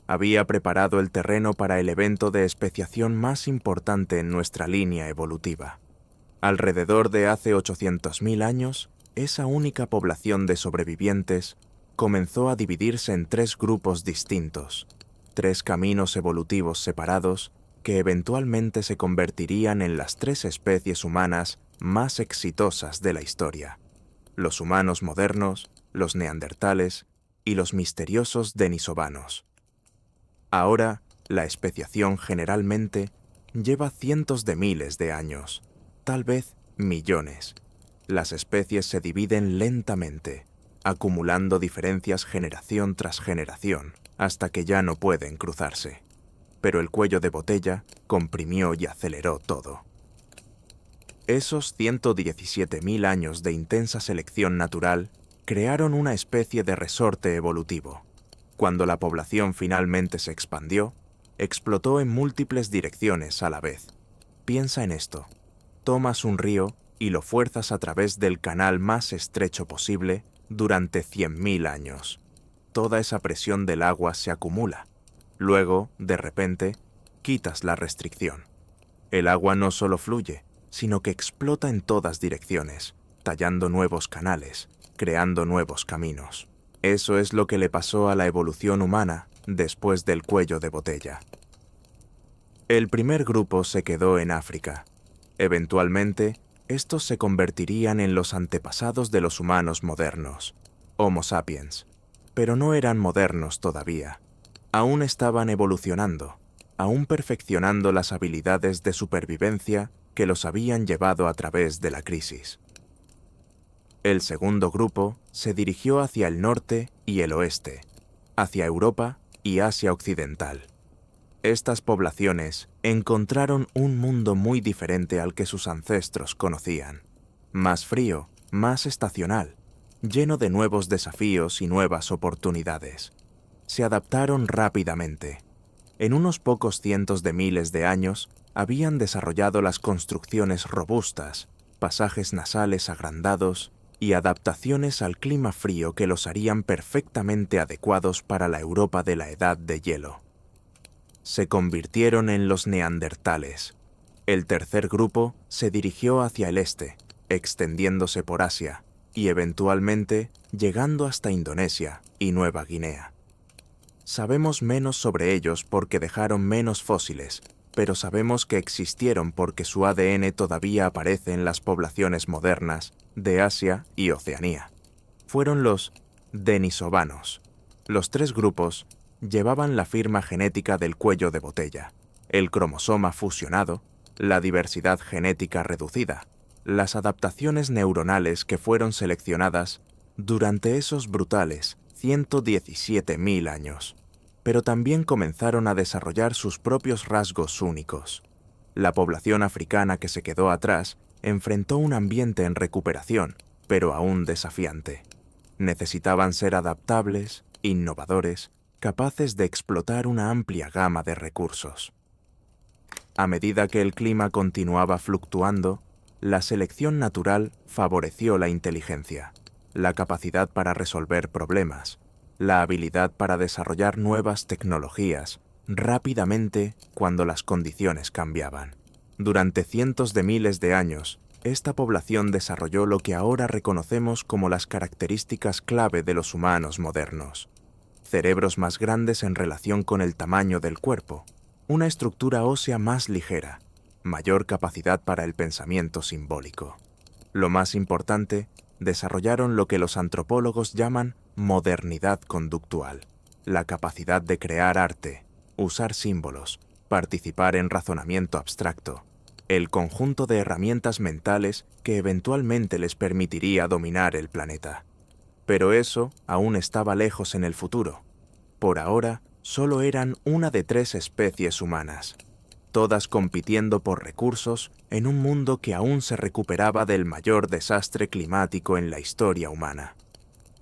Había preparado el terreno para el evento de especiación más importante en nuestra línea evolutiva. Alrededor de hace 800.000 años, esa única población de sobrevivientes comenzó a dividirse en 3 grupos distintos, 3 caminos evolutivos separados que eventualmente se convertirían en las 3 especies humanas más exitosas de la historia: los humanos modernos, los neandertales y los misteriosos denisovanos. Ahora, la especiación generalmente lleva cientos de miles de años, tal vez millones. Las especies se dividen lentamente, acumulando diferencias generación tras generación, hasta que ya no pueden cruzarse. Pero el cuello de botella comprimió y aceleró todo. Esos 117.000 años de intensa selección natural crearon una especie de resorte evolutivo. Cuando la población finalmente se expandió, explotó en múltiples direcciones a la vez. Piensa en esto. Tomas un río y lo fuerzas a través del canal más estrecho posible durante 100.000 años. Toda esa presión del agua se acumula. Luego, de repente, quitas la restricción. El agua no solo fluye, sino que explota en todas direcciones, tallando nuevos canales, creando nuevos caminos. Eso es lo que le pasó a la evolución humana después del cuello de botella. El primer grupo se quedó en África. Eventualmente, estos se convertirían en los antepasados de los humanos modernos, Homo sapiens. Pero no eran modernos todavía. Aún estaban evolucionando, aún perfeccionando las habilidades de supervivencia que los habían llevado a través de la crisis. El segundo grupo se dirigió hacia el norte y el oeste, hacia Europa y Asia Occidental. Estas poblaciones encontraron un mundo muy diferente al que sus ancestros conocían. Más frío, más estacional, lleno de nuevos desafíos y nuevas oportunidades. Se adaptaron rápidamente. En unos pocos cientos de miles de años, habían desarrollado las construcciones robustas, pasajes nasales agrandados y adaptaciones al clima frío que los harían perfectamente adecuados para la Europa de la Edad de Hielo. Se convirtieron en los neandertales. El tercer grupo se dirigió hacia el este, extendiéndose por Asia y eventualmente llegando hasta Indonesia y Nueva Guinea. Sabemos menos sobre ellos porque dejaron menos fósiles, pero sabemos que existieron porque su ADN todavía aparece en las poblaciones modernas de Asia y Oceanía. Fueron los Denisovanos. Los tres grupos llevaban la firma genética del cuello de botella, el cromosoma fusionado, la diversidad genética reducida, las adaptaciones neuronales que fueron seleccionadas durante esos brutales 117.000 años. Pero también comenzaron a desarrollar sus propios rasgos únicos. La población africana que se quedó atrás enfrentó un ambiente en recuperación, pero aún desafiante. Necesitaban ser adaptables, innovadores, capaces de explotar una amplia gama de recursos. A medida que el clima continuaba fluctuando, la selección natural favoreció la inteligencia, la capacidad para resolver problemas, la habilidad para desarrollar nuevas tecnologías rápidamente cuando las condiciones cambiaban. Durante cientos de miles de años, esta población desarrolló lo que ahora reconocemos como las características clave de los humanos modernos. Cerebros más grandes en relación con el tamaño del cuerpo, una estructura ósea más ligera, mayor capacidad para el pensamiento simbólico. Lo más importante, desarrollaron lo que los antropólogos llaman modernidad conductual, la capacidad de crear arte, usar símbolos, participar en razonamiento abstracto, el conjunto de herramientas mentales que eventualmente les permitiría dominar el planeta. Pero eso aún estaba lejos en el futuro. Por ahora, solo eran una de 3 especies humanas, todas compitiendo por recursos en un mundo que aún se recuperaba del mayor desastre climático en la historia humana.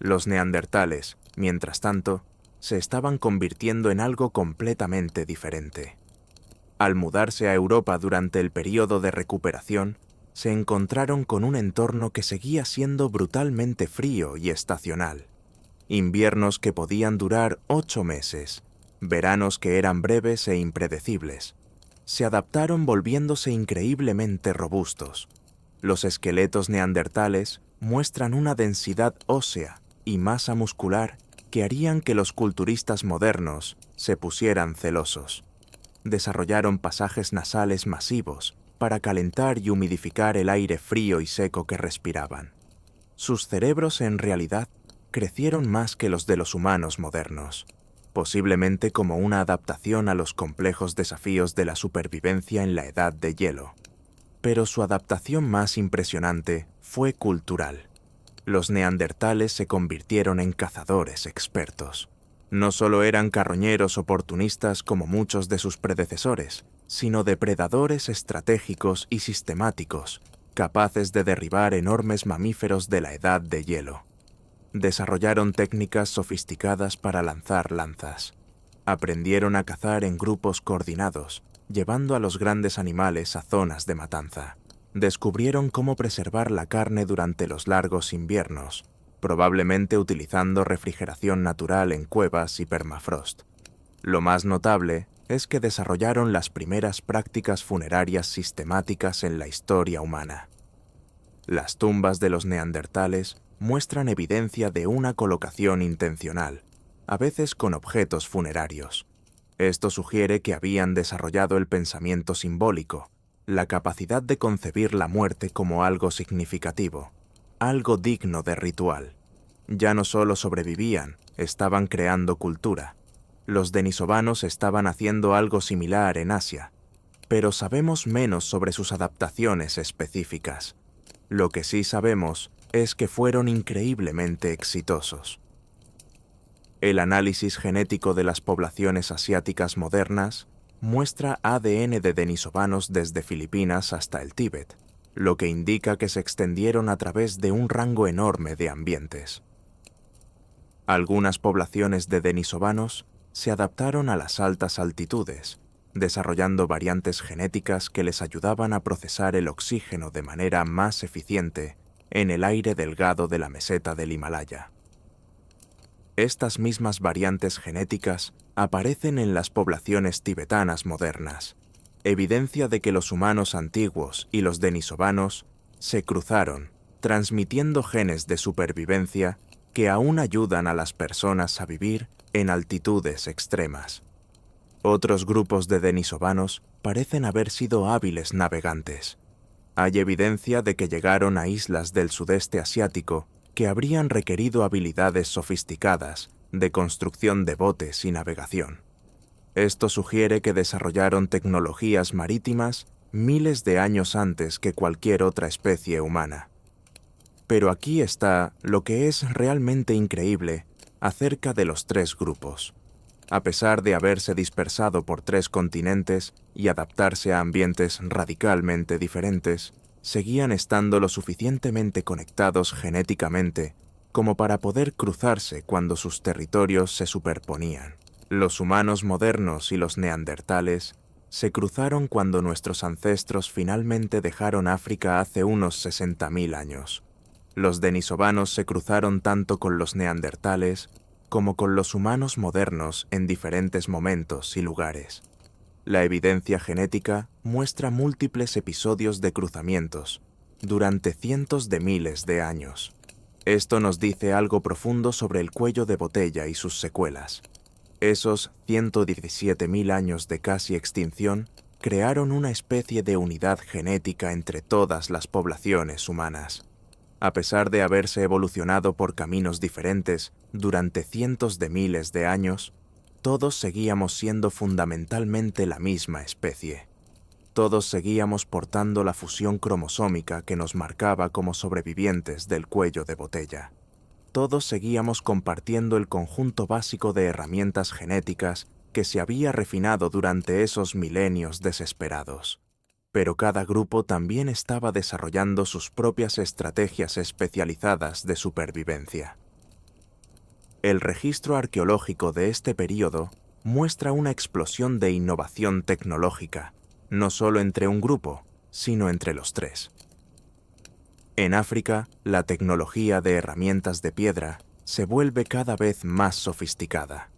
Los neandertales, mientras tanto, se estaban convirtiendo en algo completamente diferente. Al mudarse a Europa durante el período de recuperación, se encontraron con un entorno que seguía siendo brutalmente frío y estacional. Inviernos que podían durar 8 meses, veranos que eran breves e impredecibles. Se adaptaron volviéndose increíblemente robustos. Los esqueletos neandertales muestran una densidad ósea y masa muscular que harían que los culturistas modernos se pusieran celosos. Desarrollaron pasajes nasales masivos para calentar y humidificar el aire frío y seco que respiraban. Sus cerebros en realidad crecieron más que los de los humanos modernos, posiblemente como una adaptación a los complejos desafíos de la supervivencia en la edad de hielo. Pero su adaptación más impresionante fue cultural. Los neandertales se convirtieron en cazadores expertos. No solo eran carroñeros oportunistas como muchos de sus predecesores, sino depredadores estratégicos y sistemáticos, capaces de derribar enormes mamíferos de la edad de hielo. Desarrollaron técnicas sofisticadas para lanzar lanzas. Aprendieron a cazar en grupos coordinados, llevando a los grandes animales a zonas de matanza. Descubrieron cómo preservar la carne durante los largos inviernos, probablemente utilizando refrigeración natural en cuevas y permafrost. Lo más notable es que desarrollaron las primeras prácticas funerarias sistemáticas en la historia humana. Las tumbas de los neandertales muestran evidencia de una colocación intencional, a veces con objetos funerarios. Esto sugiere que habían desarrollado el pensamiento simbólico, la capacidad de concebir la muerte como algo significativo, algo digno de ritual. Ya no solo sobrevivían, estaban creando cultura. Los denisovanos estaban haciendo algo similar en Asia, pero sabemos menos sobre sus adaptaciones específicas. Lo que sí sabemos es que fueron increíblemente exitosos. El análisis genético de las poblaciones asiáticas modernas muestra ADN de denisovanos desde Filipinas hasta el Tíbet, lo que indica que se extendieron a través de un rango enorme de ambientes. Algunas poblaciones de denisovanos se adaptaron a las altas altitudes, desarrollando variantes genéticas que les ayudaban a procesar el oxígeno de manera más eficiente en el aire delgado de la meseta del Himalaya. Estas mismas variantes genéticas aparecen en las poblaciones tibetanas modernas, evidencia de que los humanos antiguos y los denisovanos se cruzaron, transmitiendo genes de supervivencia que aún ayudan a las personas a vivir en altitudes extremas. Otros grupos de denisovanos parecen haber sido hábiles navegantes. Hay evidencia de que llegaron a islas del sudeste asiático que habrían requerido habilidades sofisticadas de construcción de botes y navegación. Esto sugiere que desarrollaron tecnologías marítimas miles de años antes que cualquier otra especie humana. Pero aquí está lo que es realmente increíble acerca de los tres grupos. A pesar de haberse dispersado por 3 continentes y adaptarse a ambientes radicalmente diferentes, seguían estando lo suficientemente conectados genéticamente como para poder cruzarse cuando sus territorios se superponían. Los humanos modernos y los neandertales se cruzaron cuando nuestros ancestros finalmente dejaron África hace unos 60.000 años. Los denisovanos se cruzaron tanto con los neandertales como con los humanos modernos en diferentes momentos y lugares. La evidencia genética muestra múltiples episodios de cruzamientos durante cientos de miles de años. Esto nos dice algo profundo sobre el cuello de botella y sus secuelas. Esos 117.000 años de casi extinción crearon una especie de unidad genética entre todas las poblaciones humanas. A pesar de haberse evolucionado por caminos diferentes durante cientos de miles de años, todos seguíamos siendo fundamentalmente la misma especie. Todos seguíamos portando la fusión cromosómica que nos marcaba como sobrevivientes del cuello de botella. Todos seguíamos compartiendo el conjunto básico de herramientas genéticas que se había refinado durante esos milenios desesperados. Pero cada grupo también estaba desarrollando sus propias estrategias especializadas de supervivencia. El registro arqueológico de este período muestra una explosión de innovación tecnológica, no solo entre un grupo, sino entre los tres. En África, la tecnología de herramientas de piedra se vuelve cada vez más sofisticada.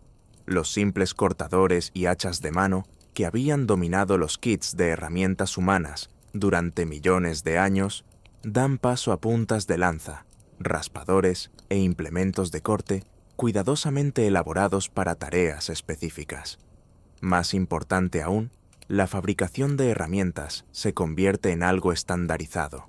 Los simples cortadores y hachas de mano que habían dominado los kits de herramientas humanas durante millones de años, dan paso a puntas de lanza, raspadores e implementos de corte cuidadosamente elaborados para tareas específicas. Más importante aún, la fabricación de herramientas se convierte en algo estandarizado.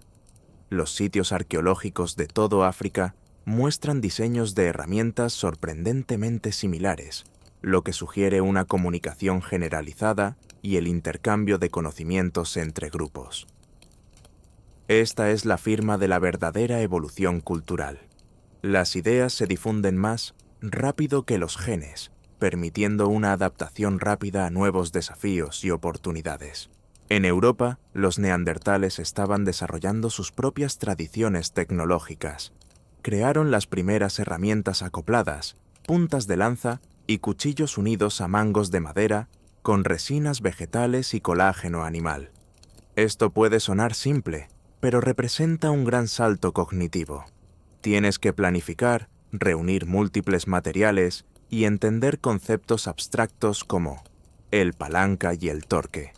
Los sitios arqueológicos de todo África muestran diseños de herramientas sorprendentemente similares, lo que sugiere una comunicación generalizada y el intercambio de conocimientos entre grupos. Esta es la firma de la verdadera evolución cultural. Las ideas se difunden más rápido que los genes, permitiendo una adaptación rápida a nuevos desafíos y oportunidades. En Europa, los neandertales estaban desarrollando sus propias tradiciones tecnológicas. Crearon las primeras herramientas acopladas, puntas de lanza y cuchillos unidos a mangos de madera con resinas vegetales y colágeno animal. Esto puede sonar simple, pero representa un gran salto cognitivo. Tienes que planificar, reunir múltiples materiales y entender conceptos abstractos como el palanca y el torque.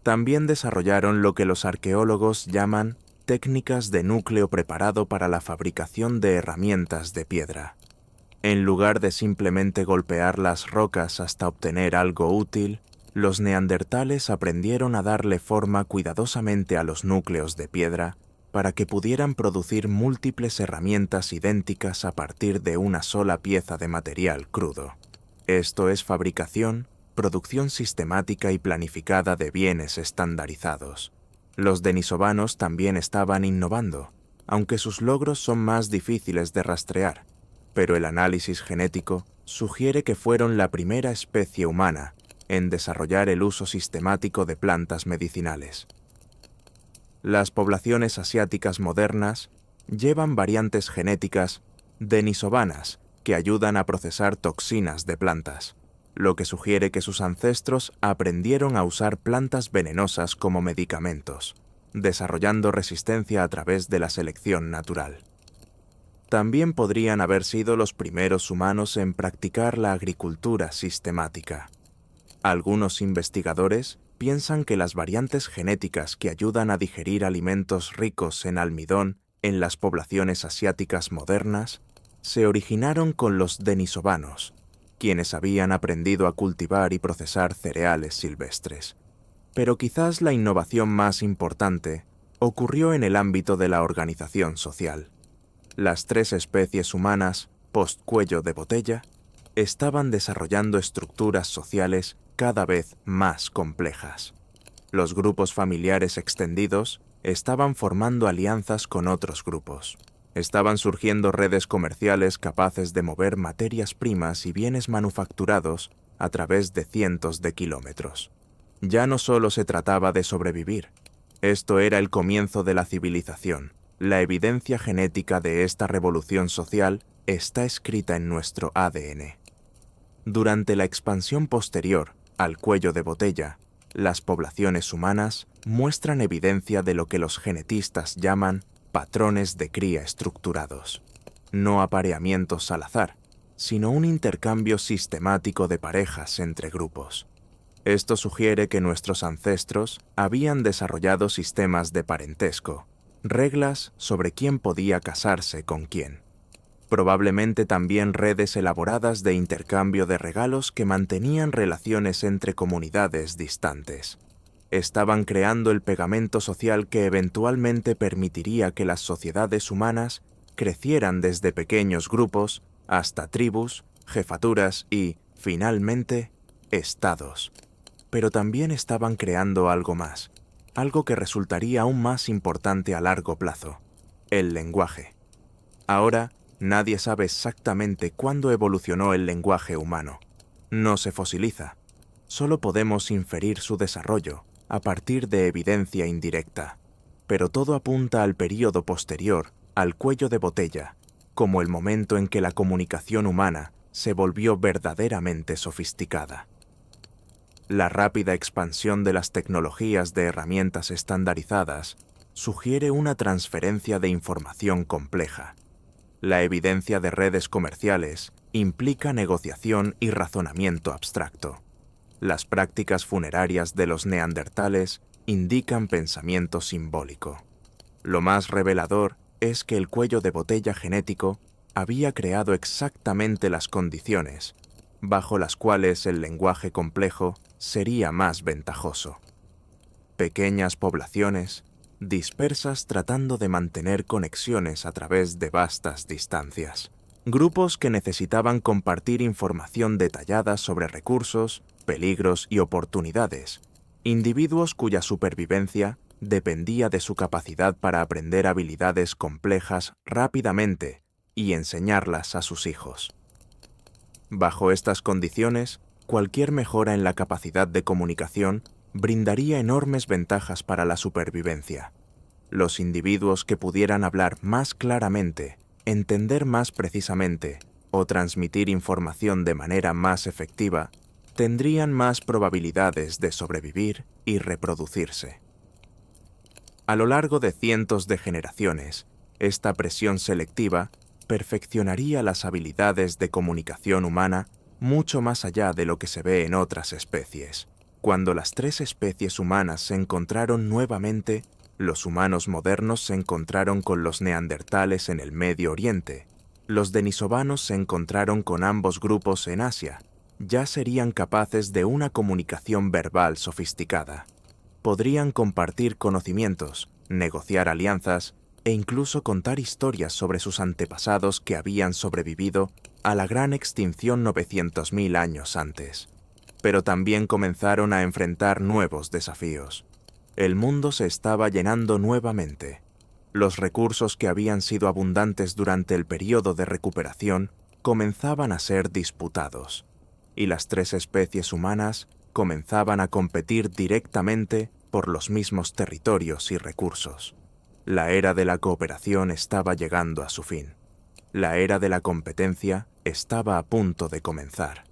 También desarrollaron lo que los arqueólogos llaman técnicas de núcleo preparado para la fabricación de herramientas de piedra. En lugar de simplemente golpear las rocas hasta obtener algo útil, los neandertales aprendieron a darle forma cuidadosamente a los núcleos de piedra para que pudieran producir múltiples herramientas idénticas a partir de una sola pieza de material crudo. Esto es fabricación, producción sistemática y planificada de bienes estandarizados. Los denisovanos también estaban innovando, aunque sus logros son más difíciles de rastrear, pero el análisis genético sugiere que fueron la primera especie humana en desarrollar el uso sistemático de plantas medicinales. Las poblaciones asiáticas modernas llevan variantes genéticas denisovanas que ayudan a procesar toxinas de plantas, lo que sugiere que sus ancestros aprendieron a usar plantas venenosas como medicamentos, desarrollando resistencia a través de la selección natural. También podrían haber sido los primeros humanos en practicar la agricultura sistemática. Algunos investigadores piensan que las variantes genéticas que ayudan a digerir alimentos ricos en almidón en las poblaciones asiáticas modernas se originaron con los denisovanos, quienes habían aprendido a cultivar y procesar cereales silvestres. Pero quizás la innovación más importante ocurrió en el ámbito de la organización social. Las 3 especies humanas, post-cuello de botella, estaban desarrollando estructuras sociales cada vez más complejas. Los grupos familiares extendidos estaban formando alianzas con otros grupos. Estaban surgiendo redes comerciales capaces de mover materias primas y bienes manufacturados a través de cientos de kilómetros. Ya no solo se trataba de sobrevivir. Esto era el comienzo de la civilización. La evidencia genética de esta revolución social está escrita en nuestro ADN. Durante la expansión posterior al cuello de botella, las poblaciones humanas muestran evidencia de lo que los genetistas llaman patrones de cría estructurados. No apareamientos al azar, sino un intercambio sistemático de parejas entre grupos. Esto sugiere que nuestros ancestros habían desarrollado sistemas de parentesco, reglas sobre quién podía casarse con quién. Probablemente también redes elaboradas de intercambio de regalos que mantenían relaciones entre comunidades distantes. Estaban creando el pegamento social que eventualmente permitiría que las sociedades humanas crecieran desde pequeños grupos hasta tribus, jefaturas y, finalmente, estados. Pero también estaban creando algo más, algo que resultaría aún más importante a largo plazo: el lenguaje. Ahora, nadie sabe exactamente cuándo evolucionó el lenguaje humano. No se fosiliza. Solo podemos inferir su desarrollo a partir de evidencia indirecta. Pero todo apunta al período posterior al cuello de botella, como el momento en que la comunicación humana se volvió verdaderamente sofisticada. La rápida expansión de las tecnologías de herramientas estandarizadas sugiere una transferencia de información compleja. La evidencia de redes comerciales implica negociación y razonamiento abstracto. Las prácticas funerarias de los neandertales indican pensamiento simbólico. Lo más revelador es que el cuello de botella genético había creado exactamente las condiciones bajo las cuales el lenguaje complejo sería más ventajoso. Pequeñas poblaciones, dispersas tratando de mantener conexiones a través de vastas distancias. Grupos que necesitaban compartir información detallada sobre recursos, peligros y oportunidades. Individuos cuya supervivencia dependía de su capacidad para aprender habilidades complejas rápidamente y enseñarlas a sus hijos. Bajo estas condiciones, cualquier mejora en la capacidad de comunicación brindaría enormes ventajas para la supervivencia. Los individuos que pudieran hablar más claramente, entender más precisamente o transmitir información de manera más efectiva, tendrían más probabilidades de sobrevivir y reproducirse. A lo largo de cientos de generaciones, esta presión selectiva perfeccionaría las habilidades de comunicación humana mucho más allá de lo que se ve en otras especies. Cuando las 3 especies humanas se encontraron nuevamente, los humanos modernos se encontraron con los neandertales en el Medio Oriente. Los denisovanos se encontraron con ambos grupos en Asia. Ya serían capaces de una comunicación verbal sofisticada. Podrían compartir conocimientos, negociar alianzas e incluso contar historias sobre sus antepasados que habían sobrevivido a la gran extinción 900.000 años antes. Pero también comenzaron a enfrentar nuevos desafíos. El mundo se estaba llenando nuevamente. Los recursos que habían sido abundantes durante el periodo de recuperación comenzaban a ser disputados, y las 3 especies humanas comenzaban a competir directamente por los mismos territorios y recursos. La era de la cooperación estaba llegando a su fin. La era de la competencia estaba a punto de comenzar.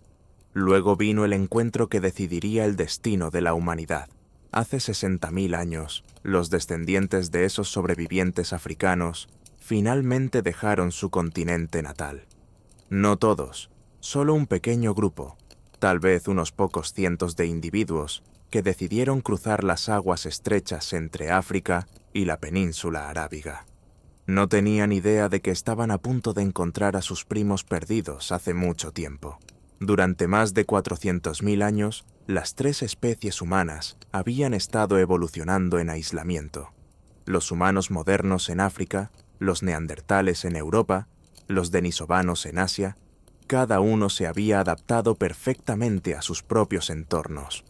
Luego vino el encuentro que decidiría el destino de la humanidad. Hace 60.000 años, los descendientes de esos sobrevivientes africanos finalmente dejaron su continente natal. No todos, solo un pequeño grupo, tal vez unos pocos cientos de individuos, que decidieron cruzar las aguas estrechas entre África y la península arábiga. No tenían idea de que estaban a punto de encontrar a sus primos perdidos hace mucho tiempo. Durante más de 400.000 años, las 3 especies humanas habían estado evolucionando en aislamiento. Los humanos modernos en África, los neandertales en Europa, los denisovanos en Asia, cada uno se había adaptado perfectamente a sus propios entornos.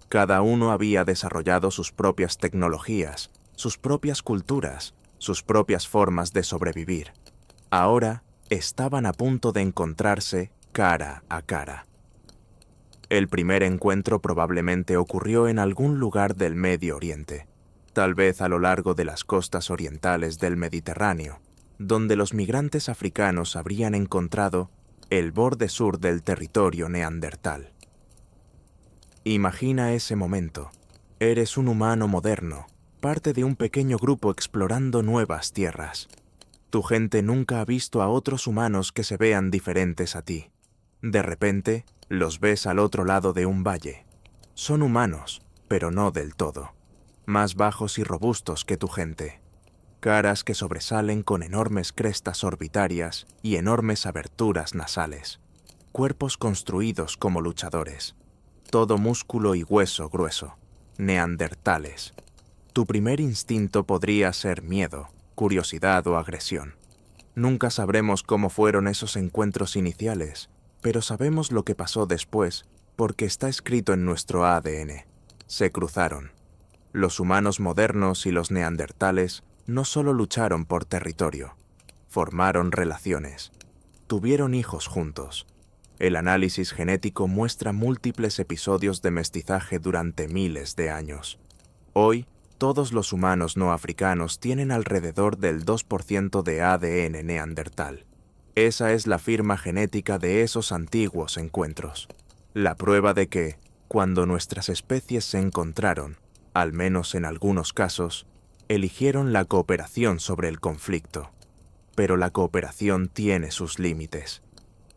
Cada uno había desarrollado sus propias tecnologías, sus propias culturas, sus propias formas de sobrevivir. Ahora estaban a punto de encontrarse cara a cara. El primer encuentro probablemente ocurrió en algún lugar del Medio Oriente, tal vez a lo largo de las costas orientales del Mediterráneo, donde los migrantes africanos habrían encontrado el borde sur del territorio neandertal. Imagina ese momento. Eres un humano moderno, parte de un pequeño grupo explorando nuevas tierras. Tu gente nunca ha visto a otros humanos que se vean diferentes a ti. De repente, los ves al otro lado de un valle. Son humanos, pero no del todo. Más bajos y robustos que tu gente. Caras que sobresalen con enormes crestas orbitarias y enormes aberturas nasales. Cuerpos construidos como luchadores. Todo músculo y hueso grueso. Neandertales. Tu primer instinto podría ser miedo, curiosidad o agresión. Nunca sabremos cómo fueron esos encuentros iniciales, pero sabemos lo que pasó después porque está escrito en nuestro ADN. Se cruzaron. Los humanos modernos y los neandertales no solo lucharon por territorio, formaron relaciones, tuvieron hijos juntos. El análisis genético muestra múltiples episodios de mestizaje durante miles de años. Hoy, todos los humanos no africanos tienen alrededor del 2% de ADN neandertal. Esa es la firma genética de esos antiguos encuentros. La prueba de que, cuando nuestras especies se encontraron, al menos en algunos casos, eligieron la cooperación sobre el conflicto. Pero la cooperación tiene sus límites.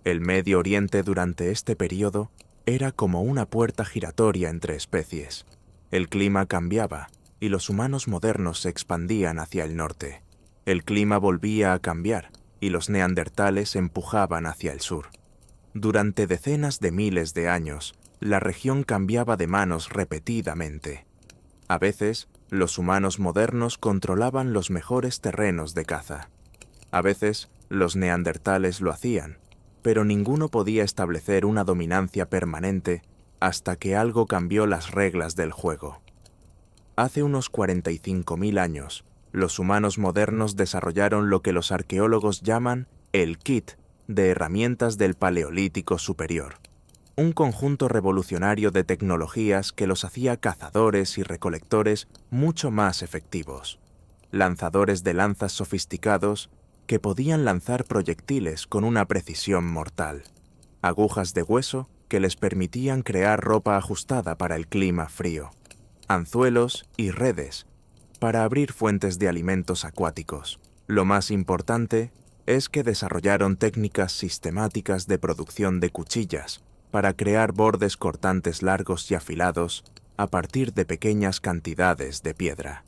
El Medio Oriente durante este periodo era como una puerta giratoria entre especies. El clima cambiaba y los humanos modernos se expandían hacia el norte. El clima volvía a cambiar y los neandertales empujaban hacia el sur. Durante decenas de miles de años, la región cambiaba de manos repetidamente. A veces, los humanos modernos controlaban los mejores terrenos de caza. A veces, los neandertales lo hacían, pero ninguno podía establecer una dominancia permanente hasta que algo cambió las reglas del juego. Hace unos 45.000 años, los humanos modernos desarrollaron lo que los arqueólogos llaman el kit de herramientas del Paleolítico Superior, un conjunto revolucionario de tecnologías que los hacía cazadores y recolectores mucho más efectivos. Lanzadores de lanzas sofisticados que podían lanzar proyectiles con una precisión mortal. Agujas de hueso que les permitían crear ropa ajustada para el clima frío. Anzuelos y redes para abrir fuentes de alimentos acuáticos. Lo más importante es que desarrollaron técnicas sistemáticas de producción de cuchillas para crear bordes cortantes largos y afilados a partir de pequeñas cantidades de piedra.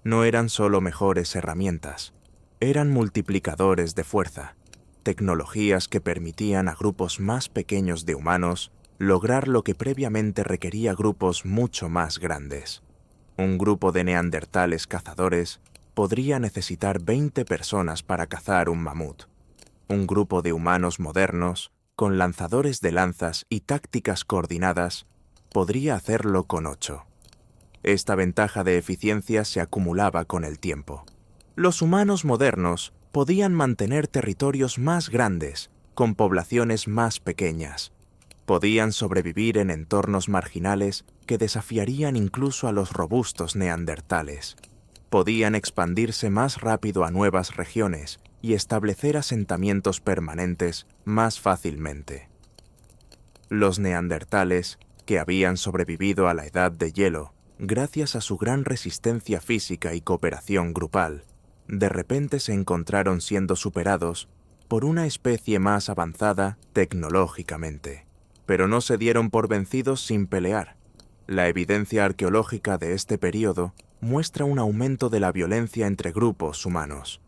No eran solo mejores herramientas, eran multiplicadores de fuerza, tecnologías que permitían a grupos más pequeños de humanos lograr lo que previamente requería grupos mucho más grandes. Un grupo de neandertales cazadores podría necesitar 20 personas para cazar un mamut. Un grupo de humanos modernos, con lanzadores de lanzas y tácticas coordinadas, podría hacerlo con 8. Esta ventaja de eficiencia se acumulaba con el tiempo. Los humanos modernos podían mantener territorios más grandes, con poblaciones más pequeñas. Podían sobrevivir en entornos marginales que desafiarían incluso a los robustos neandertales. Podían expandirse más rápido a nuevas regiones y establecer asentamientos permanentes más fácilmente. Los neandertales, que habían sobrevivido a la edad de hielo gracias a su gran resistencia física y cooperación grupal, de repente se encontraron siendo superados por una especie más avanzada tecnológicamente. Pero no se dieron por vencidos sin pelear. La evidencia arqueológica de este período muestra un aumento de la violencia entre grupos humanos.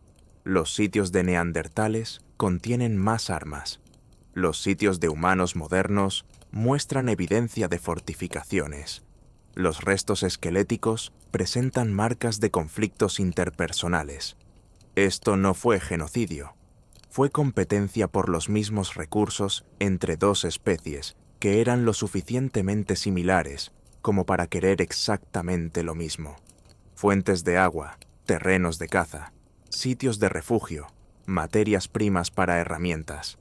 Los sitios de neandertales contienen más armas. Los sitios de humanos modernos muestran evidencia de fortificaciones. Los restos esqueléticos presentan marcas de conflictos interpersonales. Esto no fue genocidio. Fue competencia por los mismos recursos entre dos especies que eran lo suficientemente similares como para querer exactamente lo mismo. Fuentes de agua, terrenos de caza, sitios de refugio, materias primas para herramientas.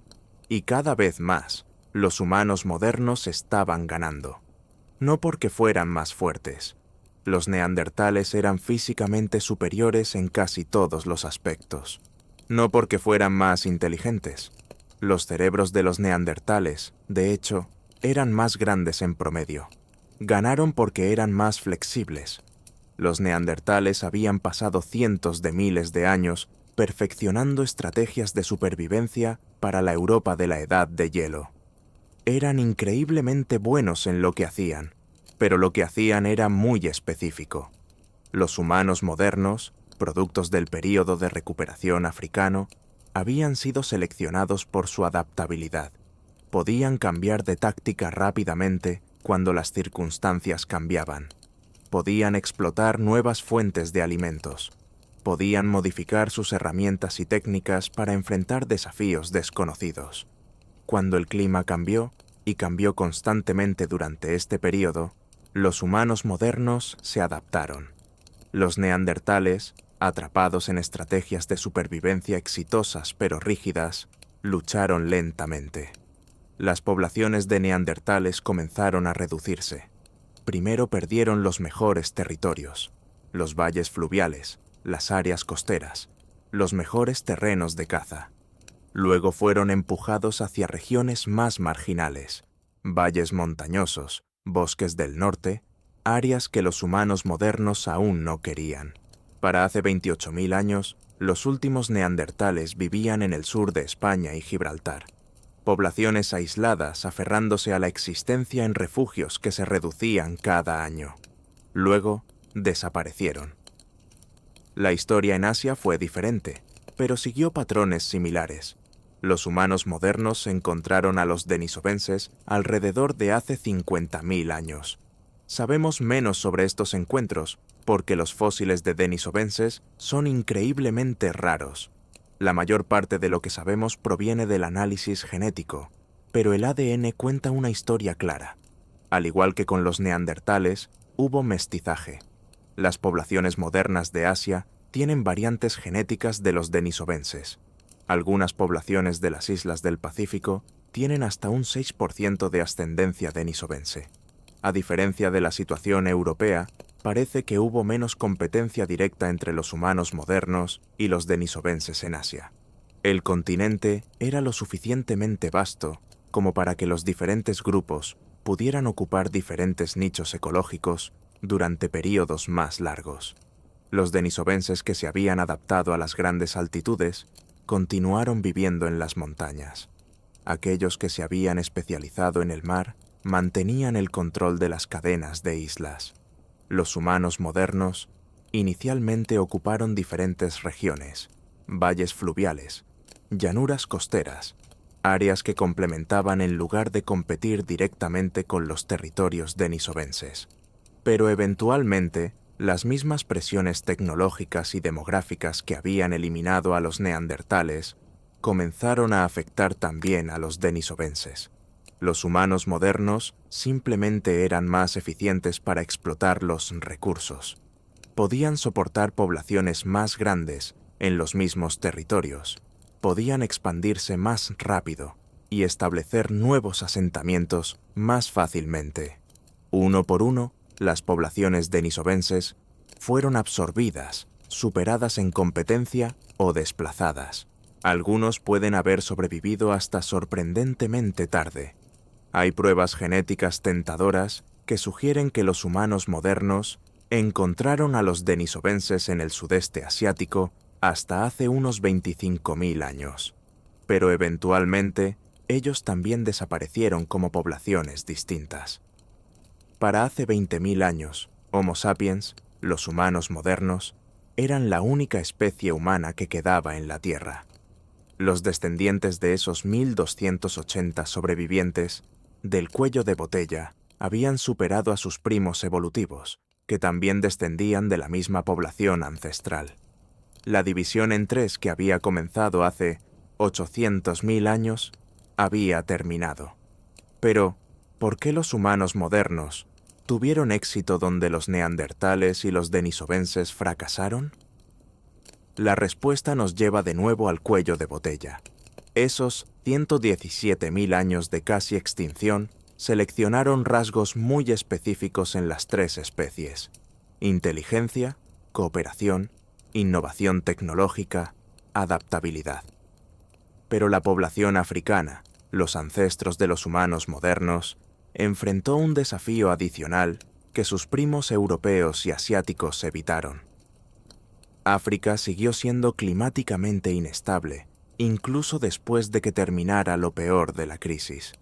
Y cada vez más, los humanos modernos estaban ganando. No porque fueran más fuertes. Los neandertales eran físicamente superiores en casi todos los aspectos. No porque fueran más inteligentes. Los cerebros de los neandertales, de hecho, eran más grandes en promedio. Ganaron porque eran más flexibles. Los neandertales habían pasado cientos de miles de años perfeccionando estrategias de supervivencia para la Europa de la Edad de Hielo. Eran increíblemente buenos en lo que hacían, pero lo que hacían era muy específico. Los humanos modernos, productos del período de recuperación africano, habían sido seleccionados por su adaptabilidad. Podían cambiar de táctica rápidamente cuando las circunstancias cambiaban. Podían explotar nuevas fuentes de alimentos. Podían modificar sus herramientas y técnicas para enfrentar desafíos desconocidos. Cuando el clima cambió, y cambió constantemente durante este periodo, los humanos modernos se adaptaron. Los neandertales, atrapados en estrategias de supervivencia exitosas pero rígidas, lucharon lentamente. Las poblaciones de neandertales comenzaron a reducirse. Primero perdieron los mejores territorios, los valles fluviales, las áreas costeras, los mejores terrenos de caza. Luego fueron empujados hacia regiones más marginales, valles montañosos, bosques del norte, áreas que los humanos modernos aún no querían. Para hace 28.000 años, los últimos neandertales vivían en el sur de España y Gibraltar. Poblaciones aisladas aferrándose a la existencia en refugios que se reducían cada año. Luego, desaparecieron. La historia en Asia fue diferente, pero siguió patrones similares. Los humanos modernos encontraron a los denisovenses alrededor de hace 50.000 años. Sabemos menos sobre estos encuentros porque los fósiles de denisovenses son increíblemente raros. La mayor parte de lo que sabemos proviene del análisis genético, pero el ADN cuenta una historia clara. Al igual que con los neandertales, hubo mestizaje. Las poblaciones modernas de Asia tienen variantes genéticas de los denisovenses. Algunas poblaciones de las islas del Pacífico tienen hasta un 6% de ascendencia denisovense. A diferencia de la situación europea, parece que hubo menos competencia directa entre los humanos modernos y los denisovenses en Asia. El continente era lo suficientemente vasto como para que los diferentes grupos pudieran ocupar diferentes nichos ecológicos durante períodos más largos. Los denisovenses que se habían adaptado a las grandes altitudes continuaron viviendo en las montañas. Aquellos que se habían especializado en el mar mantenían el control de las cadenas de islas. Los humanos modernos inicialmente ocuparon diferentes regiones, valles fluviales, llanuras costeras, áreas que complementaban en lugar de competir directamente con los territorios denisovenses. Pero eventualmente, las mismas presiones tecnológicas y demográficas que habían eliminado a los neandertales comenzaron a afectar también a los denisovenses. Los humanos modernos simplemente eran más eficientes para explotar los recursos. Podían soportar poblaciones más grandes en los mismos territorios, podían expandirse más rápido y establecer nuevos asentamientos más fácilmente. Uno por uno, las poblaciones denisovenses fueron absorbidas, superadas en competencia o desplazadas. Algunos pueden haber sobrevivido hasta sorprendentemente tarde. Hay pruebas genéticas tentadoras que sugieren que los humanos modernos encontraron a los denisovenses en el sudeste asiático hasta hace unos 25.000 años. Pero eventualmente, ellos también desaparecieron como poblaciones distintas. Para hace 20.000 años, Homo sapiens, los humanos modernos, eran la única especie humana que quedaba en la Tierra. Los descendientes de esos 1.280 sobrevivientes, del cuello de botella, habían superado a sus primos evolutivos, que también descendían de la misma población ancestral. La división en tres que había comenzado hace 800.000 años había terminado. Pero, ¿por qué los humanos modernos tuvieron éxito donde los neandertales y los denisovenses fracasaron? La respuesta nos lleva de nuevo al cuello de botella. Esos 117.000 años de casi extinción seleccionaron rasgos muy específicos en las tres especies: inteligencia, cooperación, innovación tecnológica, adaptabilidad. Pero la población africana, los ancestros de los humanos modernos, enfrentó un desafío adicional que sus primos europeos y asiáticos evitaron. África siguió siendo climáticamente inestable, incluso después de que terminara lo peor de la crisis.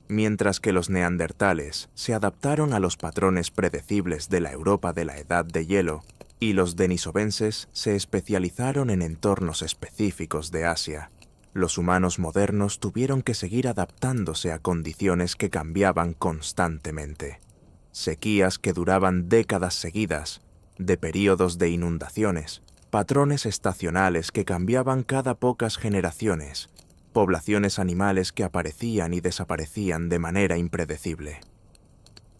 Mientras que los neandertales se adaptaron a los patrones predecibles de la Europa de la Edad de Hielo y los denisovenses se especializaron en entornos específicos de Asia, los humanos modernos tuvieron que seguir adaptándose a condiciones que cambiaban constantemente. Sequías que duraban décadas seguidas, de períodos de inundaciones, patrones estacionales que cambiaban cada pocas generaciones, poblaciones animales que aparecían y desaparecían de manera impredecible.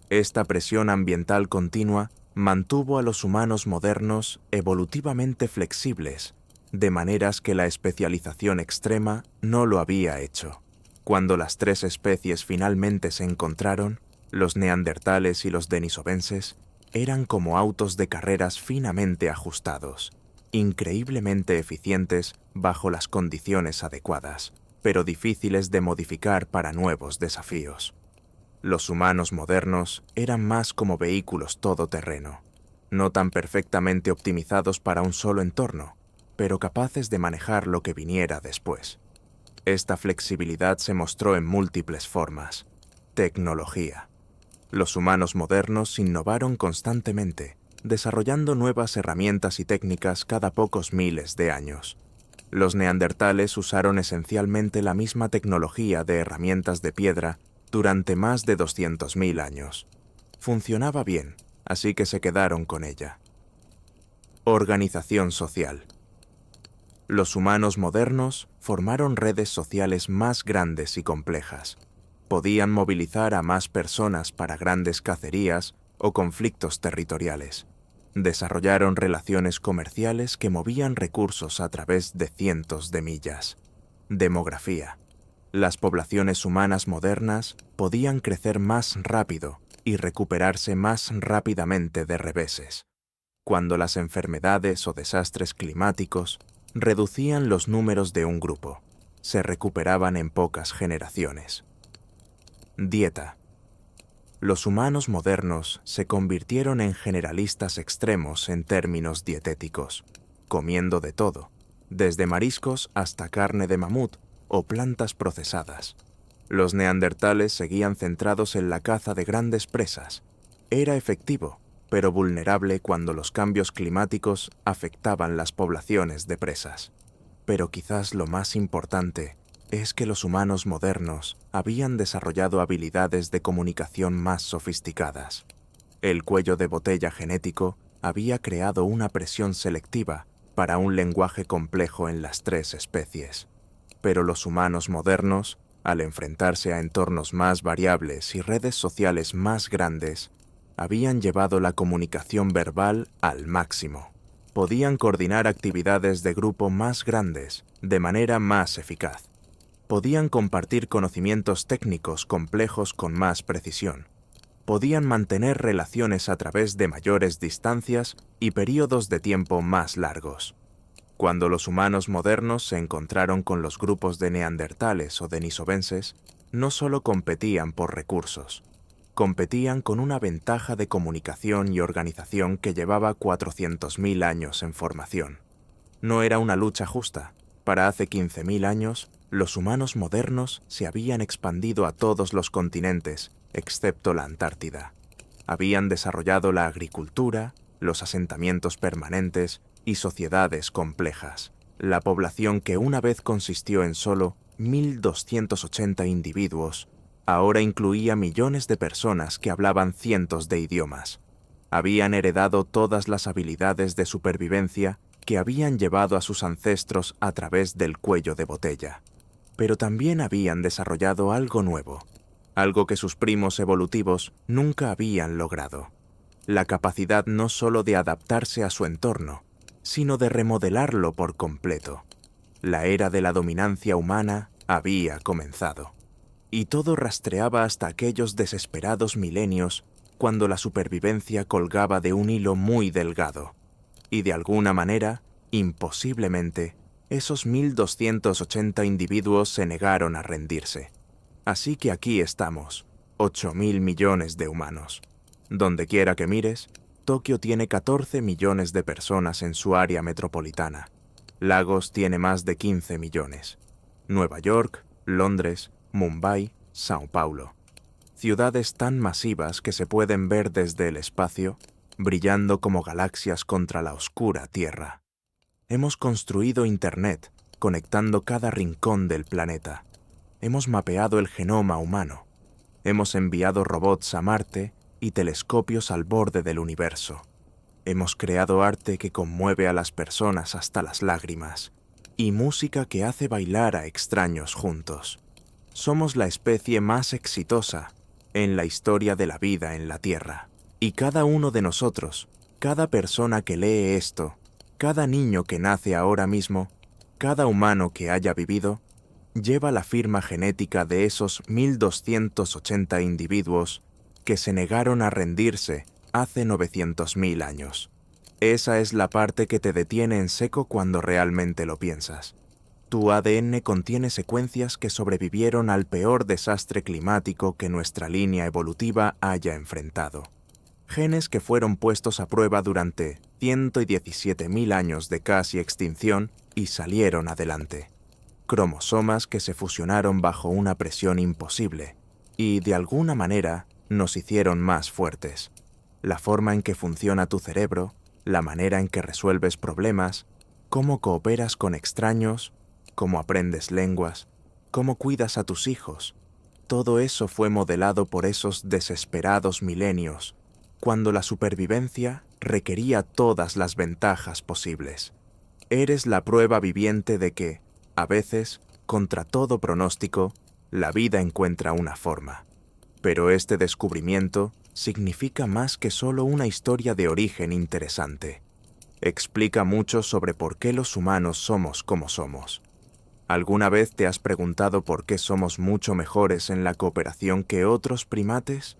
Esta presión ambiental continua mantuvo a los humanos modernos evolutivamente flexibles, de maneras que la especialización extrema no lo había hecho. Cuando las tres especies finalmente se encontraron, los neandertales y los denisovenses eran como autos de carreras finamente ajustados, increíblemente eficientes bajo las condiciones adecuadas, pero difíciles de modificar para nuevos desafíos. Los humanos modernos eran más como vehículos todoterreno, no tan perfectamente optimizados para un solo entorno, pero capaces de manejar lo que viniera después. Esta flexibilidad se mostró en múltiples formas. Tecnología. Los humanos modernos innovaron constantemente, desarrollando nuevas herramientas y técnicas cada pocos miles de años. Los neandertales usaron esencialmente la misma tecnología de herramientas de piedra durante más de 200.000 años. Funcionaba bien, así que se quedaron con ella. Organización social. Los humanos modernos formaron redes sociales más grandes y complejas. Podían movilizar a más personas para grandes cacerías o conflictos territoriales. Desarrollaron relaciones comerciales que movían recursos a través de cientos de millas. Demografía. Las poblaciones humanas modernas podían crecer más rápido y recuperarse más rápidamente de reveses. Cuando las enfermedades o desastres climáticos reducían los números de un grupo, se recuperaban en pocas generaciones. Dieta. Los humanos modernos se convirtieron en generalistas extremos en términos dietéticos, comiendo de todo, desde mariscos hasta carne de mamut o plantas procesadas. Los neandertales seguían centrados en la caza de grandes presas. Era efectivo, pero vulnerable cuando los cambios climáticos afectaban las poblaciones de presas. Pero quizás lo más importante es que los humanos modernos habían desarrollado habilidades de comunicación más sofisticadas. El cuello de botella genético había creado una presión selectiva para un lenguaje complejo en las tres especies. Pero los humanos modernos, al enfrentarse a entornos más variables y redes sociales más grandes, habían llevado la comunicación verbal al máximo. Podían coordinar actividades de grupo más grandes de manera más eficaz. Podían compartir conocimientos técnicos complejos con más precisión. Podían mantener relaciones a través de mayores distancias y períodos de tiempo más largos. Cuando los humanos modernos se encontraron con los grupos de neandertales o denisovenses, no solo competían por recursos, competían con una ventaja de comunicación y organización que llevaba 400.000 años en formación. No era una lucha justa. Para hace 15.000 años, los humanos modernos se habían expandido a todos los continentes, excepto la Antártida. Habían desarrollado la agricultura, los asentamientos permanentes y sociedades complejas. La población que una vez consistió en solo 1.280 individuos, ahora incluía millones de personas que hablaban cientos de idiomas. Habían heredado todas las habilidades de supervivencia que habían llevado a sus ancestros a través del cuello de botella. Pero también habían desarrollado algo nuevo, algo que sus primos evolutivos nunca habían logrado: la capacidad no solo de adaptarse a su entorno, sino de remodelarlo por completo. La era de la dominancia humana había comenzado, y todo rastreaba hasta aquellos desesperados milenios cuando la supervivencia colgaba de un hilo muy delgado, y de alguna manera, imposiblemente, esos 1280 individuos se negaron a rendirse. Así que aquí estamos, 8.000 millones de humanos. Donde quiera que mires, Tokio tiene 14 millones de personas en su área metropolitana. Lagos tiene más de 15 millones. Nueva York, Londres, Mumbai, Sao Paulo. Ciudades tan masivas que se pueden ver desde el espacio, brillando como galaxias contra la oscura Tierra. Hemos construido Internet, conectando cada rincón del planeta. Hemos mapeado el genoma humano. Hemos enviado robots a Marte y telescopios al borde del universo. Hemos creado arte que conmueve a las personas hasta las lágrimas y música que hace bailar a extraños juntos. Somos la especie más exitosa en la historia de la vida en la Tierra. Y cada uno de nosotros, cada persona que lee esto, cada niño que nace ahora mismo, cada humano que haya vivido, lleva la firma genética de esos 1280 individuos que se negaron a rendirse hace 900.000 años. Esa es la parte que te detiene en seco cuando realmente lo piensas. Tu ADN contiene secuencias que sobrevivieron al peor desastre climático que nuestra línea evolutiva haya enfrentado. Genes que fueron puestos a prueba durante 117.000 años de casi extinción y salieron adelante. Cromosomas que se fusionaron bajo una presión imposible y, de alguna manera, nos hicieron más fuertes. La forma en que funciona tu cerebro, la manera en que resuelves problemas, cómo cooperas con extraños, cómo aprendes lenguas, cómo cuidas a tus hijos. Todo eso fue modelado por esos desesperados milenios, cuando la supervivencia requería todas las ventajas posibles. Eres la prueba viviente de que, a veces, contra todo pronóstico, la vida encuentra una forma. Pero este descubrimiento significa más que solo una historia de origen interesante. Explica mucho sobre por qué los humanos somos como somos. ¿Alguna vez te has preguntado por qué somos mucho mejores en la cooperación que otros primates?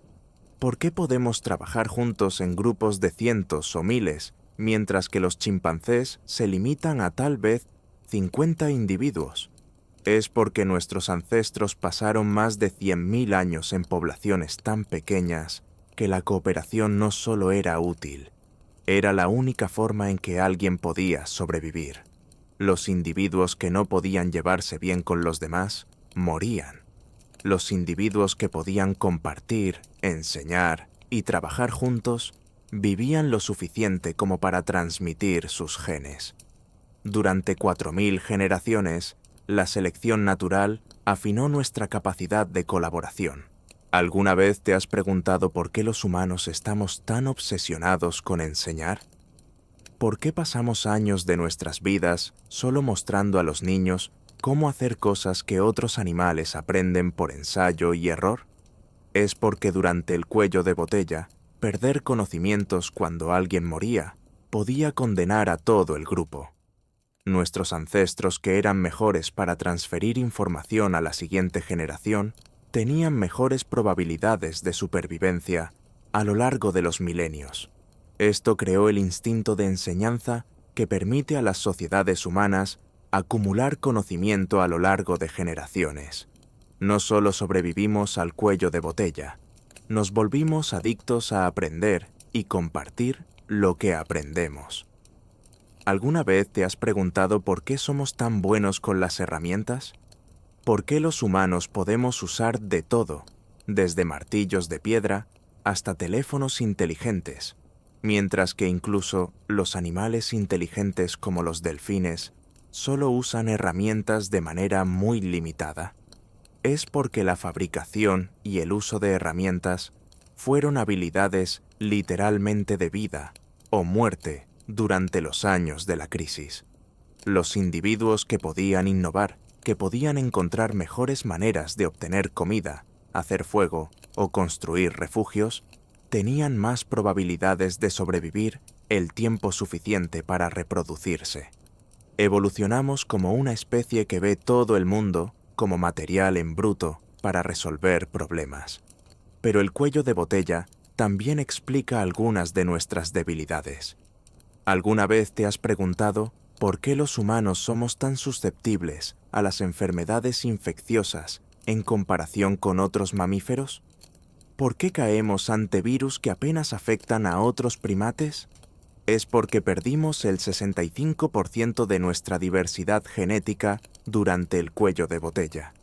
¿Por qué podemos trabajar juntos en grupos de cientos o miles, mientras que los chimpancés se limitan a tal vez 50 individuos? Es porque nuestros ancestros pasaron más de 100.000 años en poblaciones tan pequeñas que la cooperación no solo era útil, era la única forma en que alguien podía sobrevivir. Los individuos que no podían llevarse bien con los demás morían. Los individuos que podían compartir, enseñar y trabajar juntos vivían lo suficiente como para transmitir sus genes. Durante 4.000 generaciones, la selección natural afinó nuestra capacidad de colaboración. ¿Alguna vez te has preguntado por qué los humanos estamos tan obsesionados con enseñar? ¿Por qué pasamos años de nuestras vidas solo mostrando a los niños cómo hacer cosas que otros animales aprenden por ensayo y error? Es porque durante el cuello de botella, perder conocimientos cuando alguien moría podía condenar a todo el grupo. Nuestros ancestros, que eran mejores para transferir información a la siguiente generación, tenían mejores probabilidades de supervivencia a lo largo de los milenios. Esto creó el instinto de enseñanza que permite a las sociedades humanas acumular conocimiento a lo largo de generaciones. No solo sobrevivimos al cuello de botella, nos volvimos adictos a aprender y compartir lo que aprendemos. ¿Alguna vez te has preguntado por qué somos tan buenos con las herramientas? ¿Por qué los humanos podemos usar de todo, desde martillos de piedra hasta teléfonos inteligentes, mientras que incluso los animales inteligentes como los delfines solo usan herramientas de manera muy limitada? Es porque la fabricación y el uso de herramientas fueron habilidades literalmente de vida o muerte durante los años de la crisis. Los individuos que podían innovar, que podían encontrar mejores maneras de obtener comida, hacer fuego o construir refugios, tenían más probabilidades de sobrevivir el tiempo suficiente para reproducirse. Evolucionamos como una especie que ve todo el mundo como material en bruto para resolver problemas. Pero el cuello de botella también explica algunas de nuestras debilidades. ¿Alguna vez te has preguntado por qué los humanos somos tan susceptibles a las enfermedades infecciosas en comparación con otros mamíferos? ¿Por qué caemos ante virus que apenas afectan a otros primates? Es porque perdimos el 65% de nuestra diversidad genética durante el cuello de botella.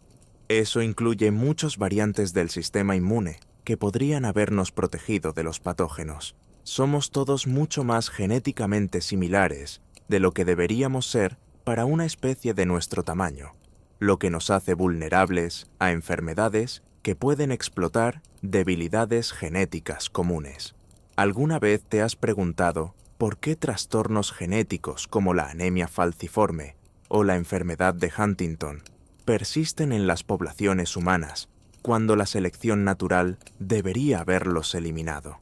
Eso incluye muchas variantes del sistema inmune que podrían habernos protegido de los patógenos. Somos todos mucho más genéticamente similares de lo que deberíamos ser para una especie de nuestro tamaño, lo que nos hace vulnerables a enfermedades que pueden explotar debilidades genéticas comunes. ¿Alguna vez te has preguntado por qué trastornos genéticos como la anemia falciforme o la enfermedad de Huntington persisten en las poblaciones humanas cuando la selección natural debería haberlos eliminado?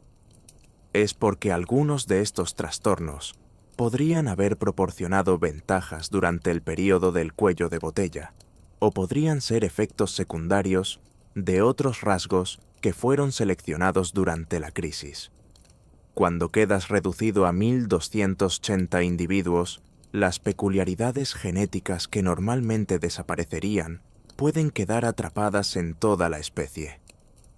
Es porque algunos de estos trastornos podrían haber proporcionado ventajas durante el período del cuello de botella, o podrían ser efectos secundarios de otros rasgos que fueron seleccionados durante la crisis. Cuando quedas reducido a 1.280 individuos, las peculiaridades genéticas que normalmente desaparecerían pueden quedar atrapadas en toda la especie.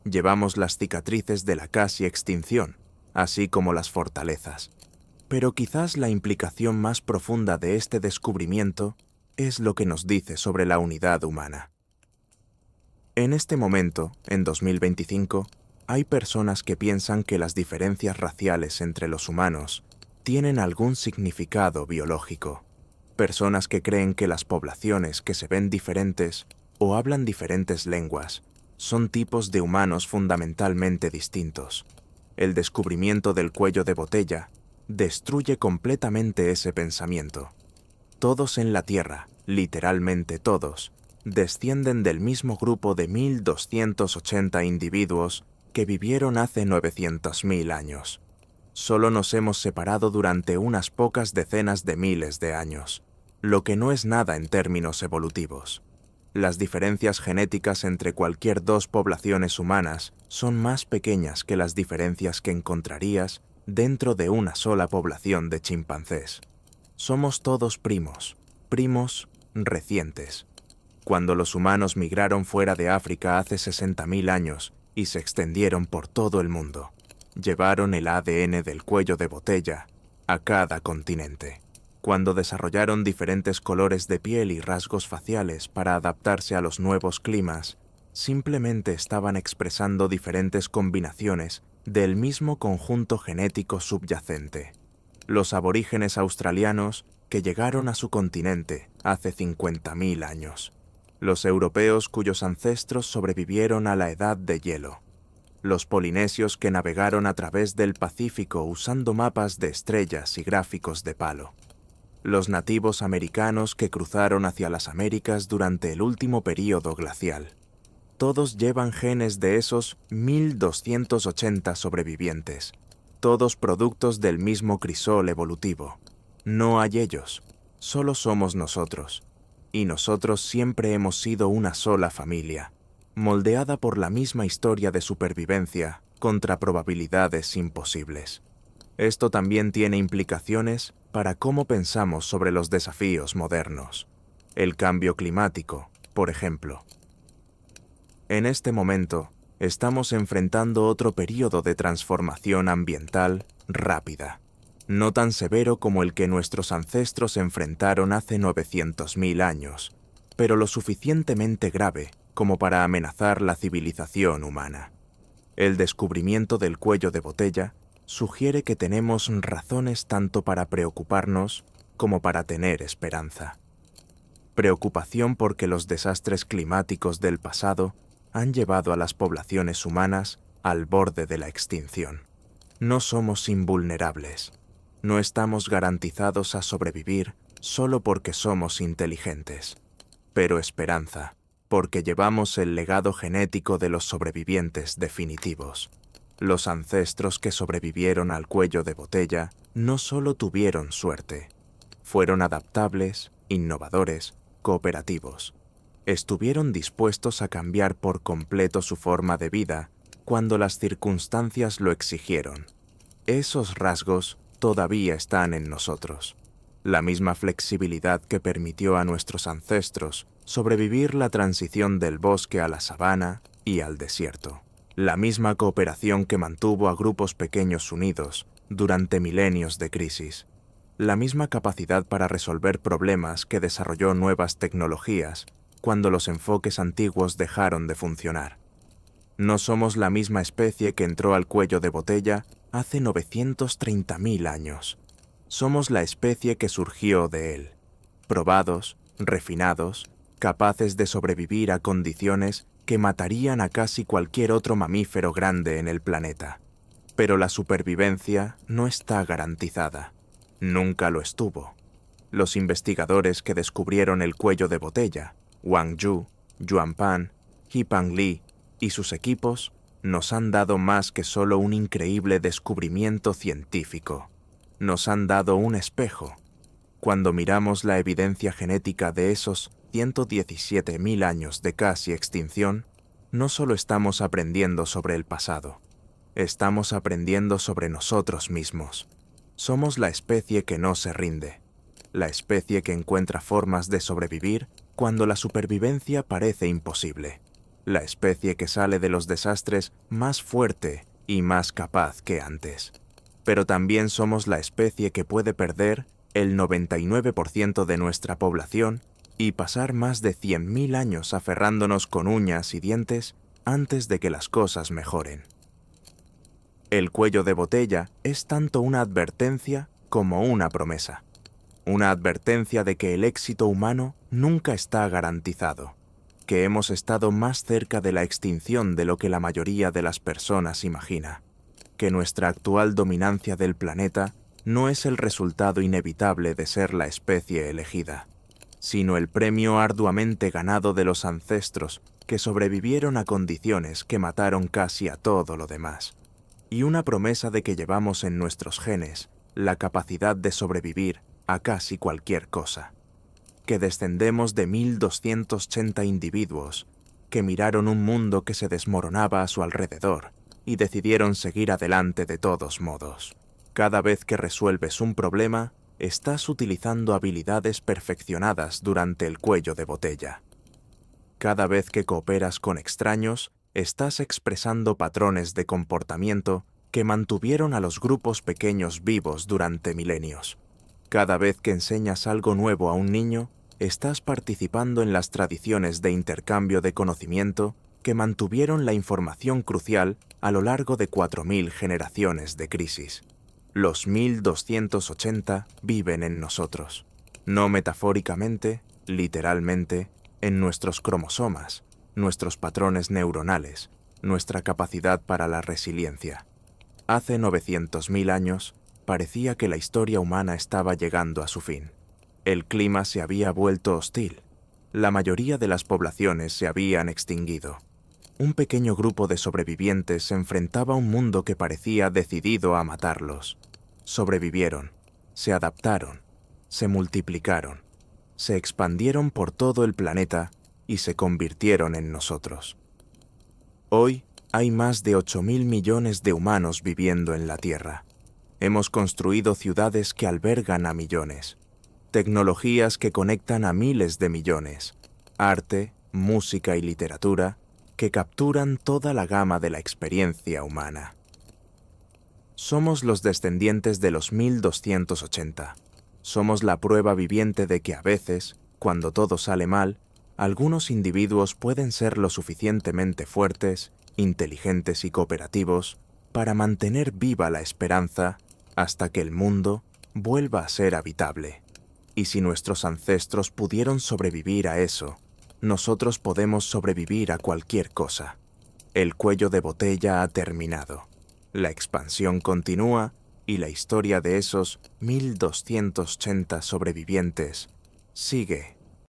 Llevamos las cicatrices de la casi extinción, así como las fortalezas. Pero quizás la implicación más profunda de este descubrimiento es lo que nos dice sobre la unidad humana. En este momento, en 2025, hay personas que piensan que las diferencias raciales entre los humanos tienen algún significado biológico. Personas que creen que las poblaciones que se ven diferentes o hablan diferentes lenguas son tipos de humanos fundamentalmente distintos. El descubrimiento del cuello de botella destruye completamente ese pensamiento. Todos en la Tierra, literalmente todos, descienden del mismo grupo de 1.280 individuos que vivieron hace 900.000 años. Solo nos hemos separado durante unas pocas decenas de miles de años, lo que no es nada en términos evolutivos. Las diferencias genéticas entre cualquier dos poblaciones humanas son más pequeñas que las diferencias que encontrarías dentro de una sola población de chimpancés. Somos todos primos recientes. Cuando los humanos migraron fuera de África hace 60.000 años y se extendieron por todo el mundo, llevaron el ADN del cuello de botella a cada continente. Cuando desarrollaron diferentes colores de piel y rasgos faciales para adaptarse a los nuevos climas, simplemente estaban expresando diferentes combinaciones del mismo conjunto genético subyacente. Los aborígenes australianos que llegaron a su continente hace 50.000 años. Los europeos cuyos ancestros sobrevivieron a la edad de hielo. Los polinesios que navegaron a través del Pacífico usando mapas de estrellas y gráficos de palo. Los nativos americanos que cruzaron hacia las Américas durante el último período glacial. Todos llevan genes de esos 1.280 sobrevivientes, todos productos del mismo crisol evolutivo. No hay ellos, solo somos nosotros. Y nosotros siempre hemos sido una sola familia, moldeada por la misma historia de supervivencia contra probabilidades imposibles. Esto también tiene implicaciones para cómo pensamos sobre los desafíos modernos. El cambio climático, por ejemplo. En este momento, estamos enfrentando otro período de transformación ambiental rápida, no tan severo como el que nuestros ancestros enfrentaron hace 900.000 años, pero lo suficientemente grave como para amenazar la civilización humana. El descubrimiento del cuello de botella sugiere que tenemos razones tanto para preocuparnos como para tener esperanza. Preocupación porque los desastres climáticos del pasado han llevado a las poblaciones humanas al borde de la extinción. No somos invulnerables. No estamos garantizados a sobrevivir solo porque somos inteligentes, pero esperanza, porque llevamos el legado genético de los sobrevivientes definitivos. Los ancestros que sobrevivieron al cuello de botella no solo tuvieron suerte, fueron adaptables, innovadores, cooperativos. Estuvieron dispuestos a cambiar por completo su forma de vida cuando las circunstancias lo exigieron. Esos rasgos todavía están en nosotros. La misma flexibilidad que permitió a nuestros ancestros sobrevivir la transición del bosque a la sabana y al desierto. La misma cooperación que mantuvo a grupos pequeños unidos durante milenios de crisis. La misma capacidad para resolver problemas que desarrolló nuevas tecnologías cuando los enfoques antiguos dejaron de funcionar. No somos la misma especie que entró al cuello de botella hace 930.000 años. Somos la especie que surgió de él, probados, refinados, capaces de sobrevivir a condiciones que matarían a casi cualquier otro mamífero grande en el planeta. Pero la supervivencia no está garantizada. Nunca lo estuvo. Los investigadores que descubrieron el cuello de botella, Wang Yu, Yuan Pan, Yipang Li y sus equipos, nos han dado más que solo un increíble descubrimiento científico. Nos han dado un espejo. Cuando miramos la evidencia genética de esos 117.000 años de casi extinción, no solo estamos aprendiendo sobre el pasado, estamos aprendiendo sobre nosotros mismos. Somos la especie que no se rinde, la especie que encuentra formas de sobrevivir cuando la supervivencia parece imposible, la especie que sale de los desastres más fuerte y más capaz que antes. Pero también somos la especie que puede perder el 99% de nuestra población y pasar más de 100.000 años aferrándonos con uñas y dientes antes de que las cosas mejoren. El cuello de botella es tanto una advertencia como una promesa. Una advertencia de que el éxito humano nunca está garantizado, que hemos estado más cerca de la extinción de lo que la mayoría de las personas imagina, que nuestra actual dominancia del planeta no es el resultado inevitable de ser la especie elegida, sino el premio arduamente ganado de los ancestros que sobrevivieron a condiciones que mataron casi a todo lo demás. Y una promesa de que llevamos en nuestros genes la capacidad de sobrevivir a casi cualquier cosa. Que descendemos de 1280 individuos que miraron un mundo que se desmoronaba a su alrededor y decidieron seguir adelante de todos modos. Cada vez que resuelves un problema, estás utilizando habilidades perfeccionadas durante el cuello de botella. Cada vez que cooperas con extraños, estás expresando patrones de comportamiento que mantuvieron a los grupos pequeños vivos durante milenios. Cada vez que enseñas algo nuevo a un niño, estás participando en las tradiciones de intercambio de conocimiento que mantuvieron la información crucial a lo largo de 4.000 generaciones de crisis. Los 1280 viven en nosotros, no metafóricamente, literalmente, en nuestros cromosomas, nuestros patrones neuronales, nuestra capacidad para la resiliencia. Hace 900.000 años, parecía que la historia humana estaba llegando a su fin. El clima se había vuelto hostil. La mayoría de las poblaciones se habían extinguido. Un pequeño grupo de sobrevivientes se enfrentaba a un mundo que parecía decidido a matarlos. Sobrevivieron, se adaptaron, se multiplicaron, se expandieron por todo el planeta y se convirtieron en nosotros. Hoy hay más de 8.000 millones de humanos viviendo en la Tierra. Hemos construido ciudades que albergan a millones, tecnologías que conectan a miles de millones, arte, música y literatura que capturan toda la gama de la experiencia humana. Somos los descendientes de los 1280. Somos la prueba viviente de que a veces, cuando todo sale mal, algunos individuos pueden ser lo suficientemente fuertes, inteligentes y cooperativos para mantener viva la esperanza hasta que el mundo vuelva a ser habitable. Y si nuestros ancestros pudieron sobrevivir a eso, nosotros podemos sobrevivir a cualquier cosa. El cuello de botella ha terminado. La expansión continúa Y la historia de esos 1280 sobrevivientes sigue